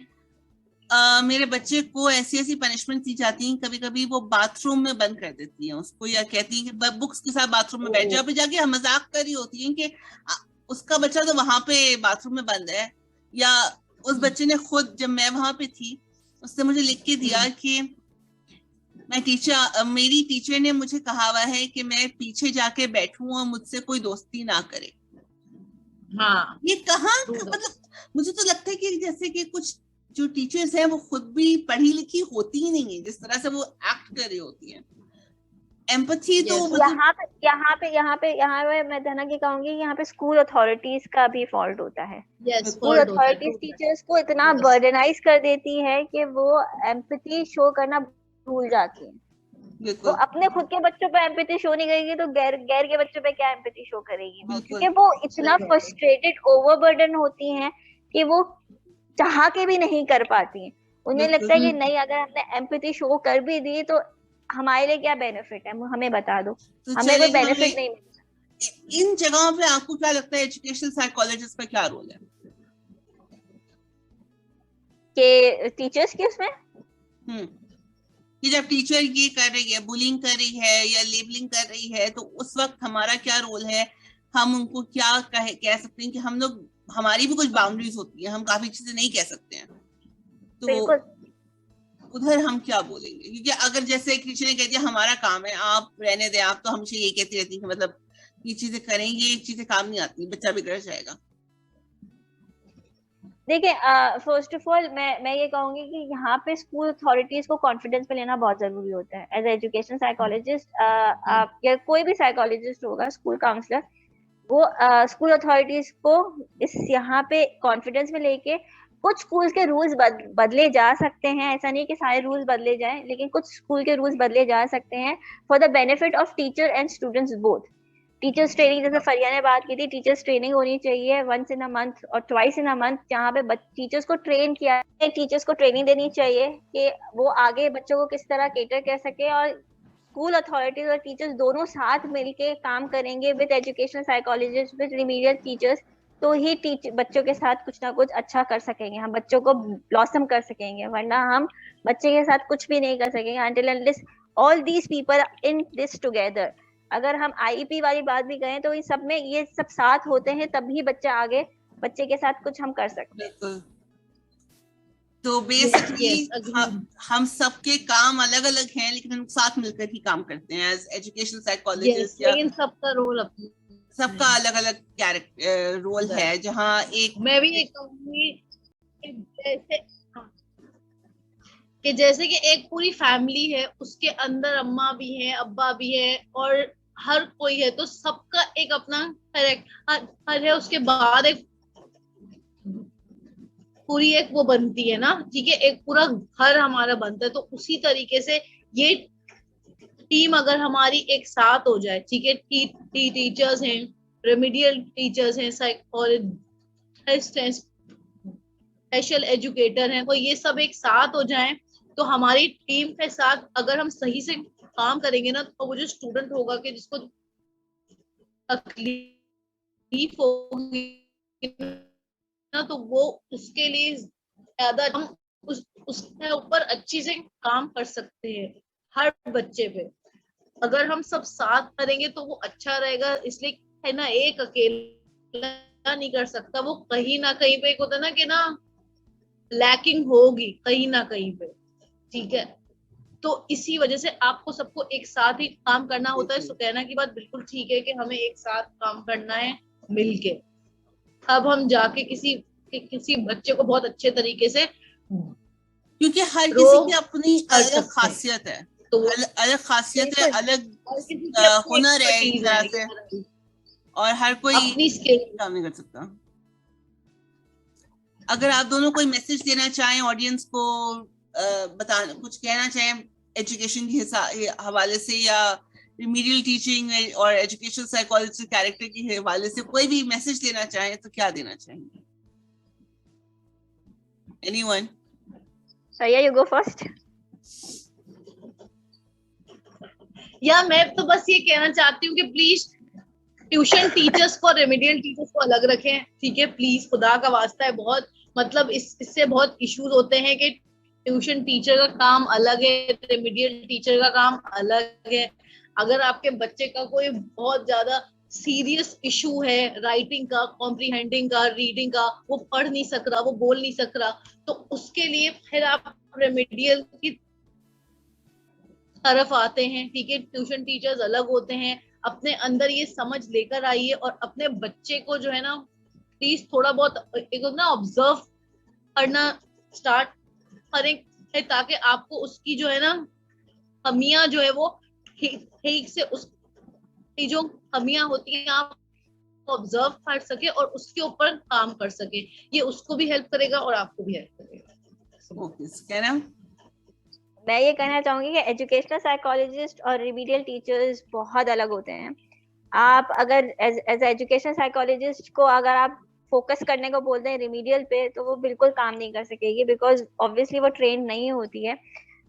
मेरे बच्चे को ऐसी पनिशमेंट दी जाती है, कभी कभी वो बाथरूम में बंद कर देती है उसको, या कहती है कि बुक्स के साथ बाथरूम में बैठ जाओ. पे जाके मजाक कर रही होती है कि उसका बच्चा तो वहां पे बाथरूम में बंद है. या उस बच्चे ने खुद, जब मैं वहां पे थी, उसने मुझे लिख के दिया कि मेरी टीचर ने मुझे कहा हुआ है कि मैं पीछे जाके बैठूं और मुझसे कोई दोस्ती ना करे. हाँ, ये कहाँ, मतलब मुझे तो लगता है कि जैसे कि कुछ जो टीचर्स हैं वो खुद भी पढ़ी लिखी होती ही नहीं है, जिस तरह से वो एक्ट कर रही होती हैं. एम्पैथी तो यहाँ पे मैं धना की कहूंगी, यहाँ पे स्कूल अथॉरिटीज का भी फॉल्ट होता है. स्कूल अथॉरिटीज टीचर्स को इतना बर्डनाइज कर देती है कि वो एम्पैथी शो करना भूल जाती है. वो अपने खुद के बच्चों पे एम्पैथी शो नहीं करेगी तो गैर के बच्चों पे क्या एम्पैथी शो करेगी? क्योंकि वो इतना फ्रस्ट्रेटेड, ओवरबर्डन होती हैं कि वो चाह के भी नहीं कर पाती हैं. उन्हें लगता है कि नहीं, अगर हमने एम्पैथी शो कर भी दी तो हमारे लिए क्या बेनिफिट है, हमें बता दो. तो हमें कोई बेनिफिट नहीं मिलता. इन जगहों पे आपको क्या लगता है एजुकेशनल साइकोलॉजिस्ट का क्या रोल है कि टीचर्स के उसमें? कि जब टीचर ये कर रही है, बुलिंग कर रही है या लेबलिंग कर रही है, तो उस वक्त हमारा क्या रोल है? हम उनको क्या कह सकते हैं कि हम लोग, हमारी भी कुछ बाउंड्रीज होती है, हम काफी चीजें नहीं कह सकते हैं, तो उधर हम क्या बोलेंगे? क्योंकि अगर जैसे टीचर ने कह दिया हमारा काम है, आप रहने दें, आप तो हमेशा यही कहती रहती है कि मतलब ये चीजें करेंगे, ये चीजें काम नहीं आती, बच्चा बिगड़ जाएगा. देखिए, फर्स्ट ऑफ ऑल मैं ये कहूंगी कि यहाँ पे स्कूल अथॉरिटीज को कॉन्फिडेंस पे लेना बहुत जरूरी होता है. एज एजुकेशन साइकोलॉजिस्ट आप या कोई भी साइकोलॉजिस्ट होगा, स्कूल काउंसलर, वो स्कूल अथॉरिटीज को इस यहाँ पे कॉन्फिडेंस में लेके, कुछ स्कूल के रूल्स बदले जा सकते हैं. ऐसा नहीं कि सारे रूल्स बदले जाएं, लेकिन कुछ स्कूल के रूल्स बदले जा सकते हैं for the benefit of teacher and students both. Teachers training, जैसे फरिया ने बात की थी, टीचर्स ट्रेनिंग होनी चाहिए वंस इन अ मंथ और ट्वाइस इन अ मंथ, जहाँ पे टीचर्स को ट्रेन किया, टीचर्स को ट्रेनिंग देनी चाहिए कि वो आगे बच्चों को किस तरह केटर कर सके. और स्कूल अथॉरिटीज और टीचर्स दोनों साथ मिलके काम करेंगे with educational psychologist, with remedial teachers, तो ही बच्चों के साथ कुछ ना कुछ अच्छा कर सकेंगे, हम बच्चों को ब्लॉसम कर सकेंगे. वरना हम बच्चे के साथ कुछ भी नहीं कर सकेंगे until unless all these people in this together. अगर हम आईईपी वाली बात भी कहें तो इन सब में ये सब साथ होते हैं, तभी बच्चा आगे बच्चे के साथ कुछ हम कर सकते हैं। बिल्कुल। तो बेसिकली agreed. हम सबके काम अलग अलग हैं, लेकिन हम साथ मिलकर ही काम करते हैं एज एजुकेशन साइकोलॉजिस्ट, या लेकिन सबका रोल अपना, सबका अलग अलग कैरेक्टर रोल है। जहाँ एक मैं भी ये कहूंगी कि जैसे कि एक पूरी फैमिली है, उसके अंदर अम्मा भी है, अब्बा भी है और हर कोई है, तो सबका एक अपना कैरेक्टर है, उसके बाद एक पूरी एक वो बनती है ना, ठीक है, एक पूरा घर हमारा बनता है। तो उसी तरीके से ये टीम अगर हमारी एक साथ हो जाए, ठीक है, टीचर्स हैं, रेमेडियल टीचर्स हैं, साइकोलॉजिस्ट हैं, स्पेशल एजुकेटर हैं, तो ये सब एक साथ हो जाएं, तो हमारी टीम के साथ अगर हम सही से काम करेंगे ना, तो वो जो स्टूडेंट होगा कि जिसको तकलीफ होगी ना, तो वो उसके लिए ज्यादा हम उसके ऊपर अच्छी से काम कर सकते हैं हर बच्चे पे। अगर हम सब साथ करेंगे तो वो अच्छा रहेगा, इसलिए है ना, एक अकेला नहीं कर सकता, वो कहीं ना कहीं पे एक होता है ना कि ना लैकिंग होगी कहीं ना कहीं पे, ठीक है। तो इसी वजह से आपको सबको एक साथ ही काम करना होता है। सुकैना की बात बिल्कुल ठीक है कि हमें एक साथ काम करना है मिलके। अब हम जाके किसी बच्चे को बहुत अच्छे तरीके से, क्योंकि हर किसी की अपनी अलग सकते हैं। खासियत है, तो अलग खासियत है, बिल्कुल, अलग हर किसी की अपनी हुनर है एक expertise तरह से, है, और हर कोई अपनी स्किल। काम नहीं कर सकता। अगर आप दोनों कोई मैसेज देना चाहें ऑडियंस को, बताना कुछ कहना चाहें एजुकेशन के हवाले से, या रिमीडियल टीचिंग और एजुकेशन साइकोलॉजी कैरेक्टर के हवाले से कोई भी मैसेज देना चाहें, तो क्या देना चाहेंगे? Anyone? Shreya, you go first. या मैं तो बस ये कहना चाहती हूँ कि प्लीज ट्यूशन टीचर्स को, रेमेडियल टीचर्स को अलग रखें, ठीक है, प्लीज, खुदा का वास्ता है। बहुत मतलब इससे बहुत इश्यूज होते हैं कि ट्यूशन टीचर का काम अलग है, रेमेडियल टीचर का काम अलग है। अगर आपके बच्चे का कोई बहुत ज्यादा सीरियस इशू है, राइटिंग का, कॉम्प्रीहेंडिंग का, रीडिंग का, वो पढ़ नहीं सक रहा, वो बोल नहीं सक रहा, तो उसके लिए फिर आप रेमेडियल की तरफ आते हैं, ठीक है। ट्यूशन टीचर्स अलग होते हैं, अपने अंदर ये समझ लेकर आइए और अपने बच्चे को जो है ना प्लीज थोड़ा बहुत एक ना ऑब्जर्व करना स्टार्ट करें, ताकि आपको उसकी जो है ना कमियां जो है वो ठीक से, उसकी जो कमियां होती हैं आप ऑब्जर्व कर सके और उसके ऊपर काम कर सके। ये उसको भी हेल्प करेगा और आपको भी हेल्प करेगा। ओके, कहना मैं ये कहना चाहूंगी कि एजुकेशनल साइकोलॉजिस्ट और रिमीडियल टीचर्स बहुत अलग होते हैं। आप अगर एज एजुकेशनल साइकोलॉजिस्ट को अगर आप फोकस करने को बोलते हैं रिमीडियल पे, तो वो बिल्कुल काम नहीं कर सकेगी, बिकॉज ऑब्वियसली वो ट्रेन नहीं होती है,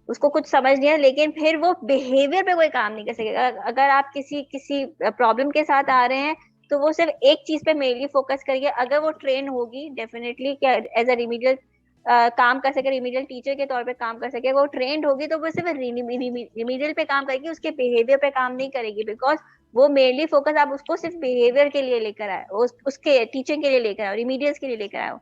उसको कुछ समझ नहीं है, लेकिन फिर वो बिहेवियर पे कोई काम नहीं कर सकेगा। अगर आप किसी प्रॉब्लम के साथ आ रहे हैं, तो वो सिर्फ एक चीज पे मेनली फोकस करिए। अगर वो ट्रेन होगी डेफिनेटली एज अ रिमीडियल काम कर सके, रिमीडियल टीचर के तौर पे काम कर सके, वो ट्रेंड होगी, तो वो सिर्फ रिमीडियल पे काम करेगी, उसके बिहेवियर पे काम नहीं करेगी, बिकॉज वो मेनली फोकस आप उसको सिर्फ बिहेवियर के लिए लेकर आए, उसके टीचिंग के लिए लेकर आए, रिमीडियल्स के लिए लेकर आए।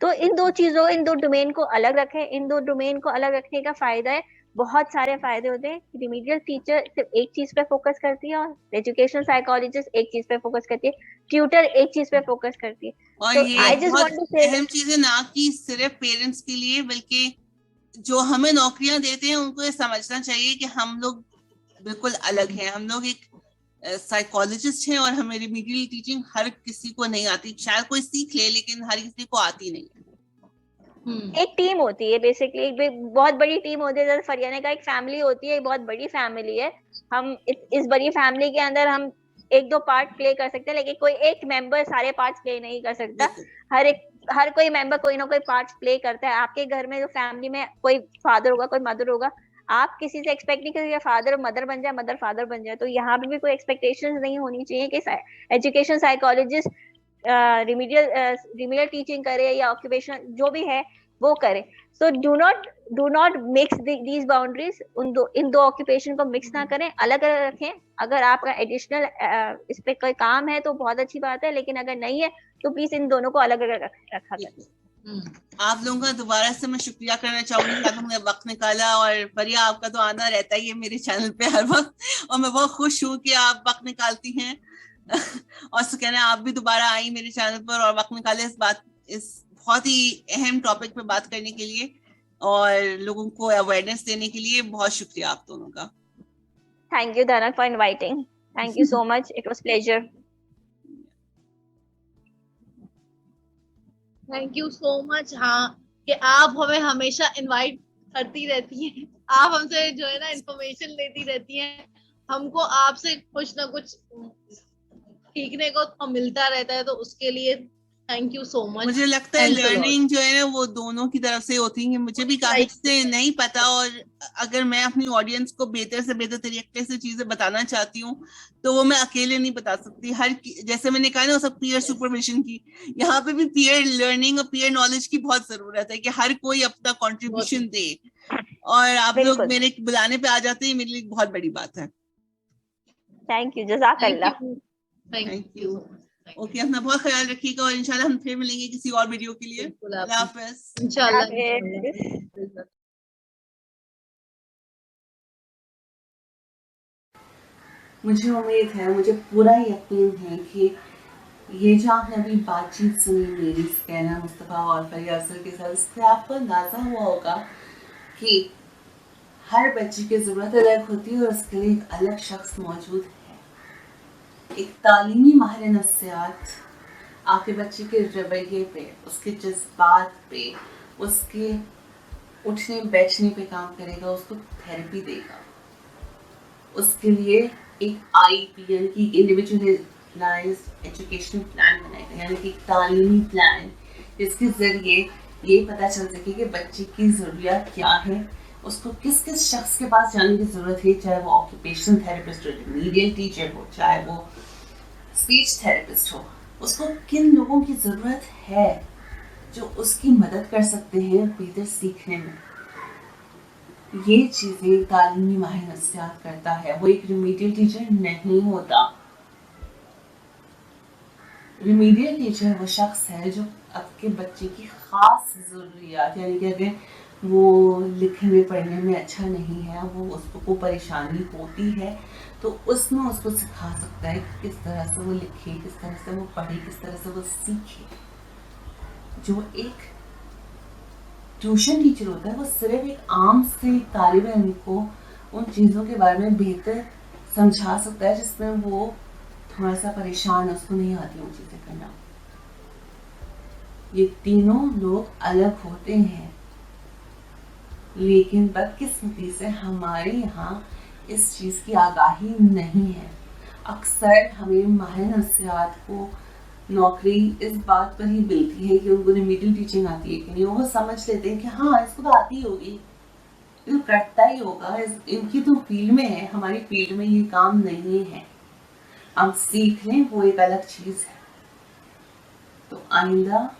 तो इन दो डोमेन को अलग रखें। इन दो डोमेन को अलग रखने का फायदा है, बहुत सारे फायदे होते हैं। रिमीडियल टीचर सिर्फ एक चीज पे फोकस करती है और एजुकेशनल साइकोलॉजिस्ट एक चीज पे फोकस करती है, ट्यूटर एक चीज पे फोकस करती है। और तो ये आई जस्ट वांट टू से अहम चीज है, ना कि सिर्फ पेरेंट्स के लिए, बल्कि जो हमें नौकरियां देते हैं उनको ये समझना चाहिए कि हम लोग बिल्कुल अलग हैं। हम लोग एक साइकोलॉजिस्ट हैं और हमें रिमीडियल टीचिंग हर किसी को नहीं आती, शायद कोई सीख ले लेकिन हर किसी को आती नहीं है। एक टीम होती है बेसिकली, एक बहुत बड़ी टीम होती है। जैसे फरियाना का एक फैमिली होती है, एक बहुत बड़ी फैमिली है। हम इस बड़ी फैमिली के अंदर हम एक दो पार्ट प्ले कर सकते हैं, लेकिन कोई एक मेंबर सारे पार्ट्स प्ले नहीं कर सकता। हर कोई मेंबर कोई ना कोई पार्ट प्ले करता है। आपके घर में जो फैमिली में कोई फादर होगा, कोई मदर होगा, आप किसी से एक्सपेक्ट नहीं करेंगे फादर मदर बन जाए, मदर फादर बन जाए। तो यहाँ पे भी कोई एक्सपेक्टेशंस नहीं होनी चाहिए कि एजुकेशन साइकोलॉजिस्ट रिमीडियल टीचिंग करे या ऑक्यूपेशन जो भी है वो करे। So do not do not mix these boundaries, इन दो ऑक्यूपेशन को मिक्स ना करें, अलग अलग रखें। अगर आपका एडिशनल इस पे कोई काम है तो बहुत अच्छी बात है, लेकिन अगर नहीं है तो प्लीज इन दोनों को अलग अलग रखा करें। आप लोगों का दोबारा से मैं शुक्रिया करना चाहूंगी कि आप लोगों ने वक्त निकाला, और फरिया आपका तो आना रहता ही है मेरे चैनल पे हर वक्त, और मैं बहुत खुश हूँ कि आप वक्त निकालती हैं और सुकैना आप भी दोबारा आई मेरे चैनल पर और वक्त निकाले इस बहुत ही अहम टॉपिक पे बात करने के लिए और लोगों को अवेयरनेस देने के लिए। बहुत शुक्रिया आप दोनों का। थैंक यू धनक for inviting, thank you so much, it was pleasure. Thank you so much. हाँ, कि आप हमें हमेशा इनवाइट करती रहती हैं, आप हमसे जो है ना इंफॉर्मेशन लेती रहती हैं, हमको आपसे कुछ ना कुछ सीखने को मिलता रहता है, तो उसके लिए थैंक यू सो मच। मुझे लगता है लर्निंग जो है ना वो दोनों की तरफ से होती है। मुझे भी काफी चीजें नहीं पता, और अगर मैं अपनी ऑडियंस को बेहतर से बेहतर तरीके से चीजें बताना चाहती हूँ तो वो मैं अकेले नहीं बता सकती। जैसे मैंने कहा ना सब पीयर सुपरविजन की, यहाँ पे भी पीयर लर्निंग और पीयर नॉलेज की बहुत जरूरत है कि हर कोई अपना कॉन्ट्रीब्यूशन दे, और आप लोग मेरे बुलाने पे आ जाते हैं, मेरे लिए बहुत बड़ी बात है। थैंक यू, जज़ाकल्लाह। Thank you. ओके, अपना बहुत ख्याल रखिएगा और इंशाल्लाह हम फिर मिलेंगे किसी और वीडियो के लिए। अल्लाह हाफिज। इंशाल्लाह। मुझे उम्मीद है, मुझे पूरा यकीन है कि ये जो आपने अभी बातचीत सुनी मेरी सुकैना मुस्तफ़ा और फरिया अफजल के साथ, इससे आपको अंदाज़ा हुआ होगा कि हर बच्चे की ज़रूरत अलग होती है और उसके लिए एक अलग शख्स मौजूद है। एक तालीमी माहिर नफ्सियात आपके बच्चे के रवैये पे, उसके जज्बात पे, उसके उठने बैठने पे काम करेगा, उसको थेरेपी देगा, उसके लिए एक IPN की इंडिविजुअलाइज्ड एजुकेशन प्लान बनाएगा, यानी कि तालीमी प्लान जिसके ज़रिए ये पता चल सके कि बच्चे की ज़रूरियात क्या है, उसको किस किस शख्स के पास जाने की ज़रूरत है, चाहे वो ऑक्यूपेशनल थेरेपिस्ट हो, रेमेडियल टीचर हो, चाहे वो स्पीच थेरेपिस्ट हो, उसको किन लोगों की ज़रूरत है जो उसकी मदद कर सकते हैं बेहतर सीखने में। ये चीज़ें तालीमी माहिर नफ्सियात करता है, वो एक रेमेडियल टीचर नहीं होता। रेमेडियल टीचर वो शख्स है जो आपके बच्चे की ख़ास ज़रूरियात, यानी कि अगर वो लिखने पढ़ने में अच्छा नहीं है, वो उसको परेशानी होती है, तो उसमें उसको सिखा सकता है कि किस तरह से वो लिखे, किस तरह से वो पढ़े, किस तरह से वो सीखे। जो एक ट्यूशन टीचर होता है वो सिर्फ एक आम से तालिब इल्म को उन चीज़ों के बारे में बेहतर समझा सकता है जिसमें वो थोड़ा सा परेशान है, उसको नहीं आती वो चीज़ें करना। ये तीनों लोग अलग होते हैं, लेकिन बदकिस्मती से हमारे यहाँ इस चीज़ की आगाही नहीं है। अक्सर हमें माहिर नफ्सियात को नौकरी इस बात पर ही मिलती है कि उनको रेमेडियल टीचिंग आती है कि नहीं। वो समझ लेते हैं कि हाँ इसको तो आती होगी, तो करता ही होगा, इनकी तो फील्ड में है, हमारी फील्ड में ये काम नहीं है, हम सीख लें वो एक अलग चीज़ है। तो आइंदा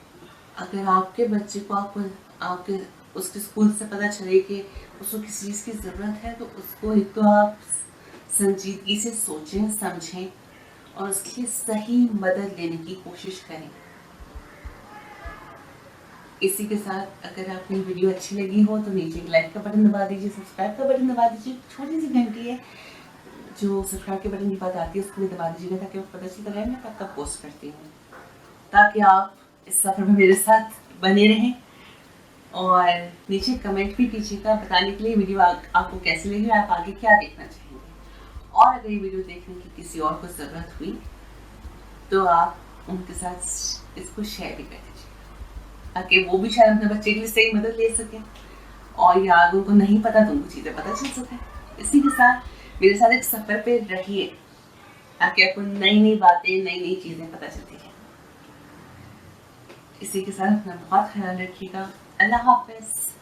अगर आपके बच्चे को आपके उसके स्कूल से पता चले कि उसको किसी चीज़ की ज़रूरत है, तो उसको एक तो आप संजीदगी से सोचें, समझें और उसके लिए सही मदद लेने की कोशिश करें। इसी के साथ अगर आपको वीडियो अच्छी लगी हो तो नीचे एक लाइक का बटन दबा दीजिए, सब्सक्राइब का बटन दबा दीजिए, छोटी सी घंटी है जो सब्सक्राइब के बटन की बात आती है उसको भी दबा दीजिएगा, ताकि आपको पता चलता रहे मैं कब कब पोस्ट करती हूँ, ताकि आप इस सफ़र में मेरे साथ बने रहें। और नीचे कमेंट भी कीजिएगा बताने के लिए वीडियो आपको कैसी लगी, आप आगे क्या देखना चाहेंगे, और अगर ये वीडियो देखने की किसी और को ज़रूरत हुई तो आप उनके साथ इसको शेयर भी कर दीजिए, ताकि वो भी शायद अपने बच्चे के लिए सही मदद ले सकें, और या अगर उनको नहीं पता तो उनको चीज़ें पता चल सकें। इसी के साथ मेरे साथ एक सफ़र पे रहिए ताकि आपको नई नई बातें, नई नई चीज़ें पता चलती हैं। इसी के साथ अपना बहुत ख्याल रखिएगा। अल्लाह हाफ़िज़।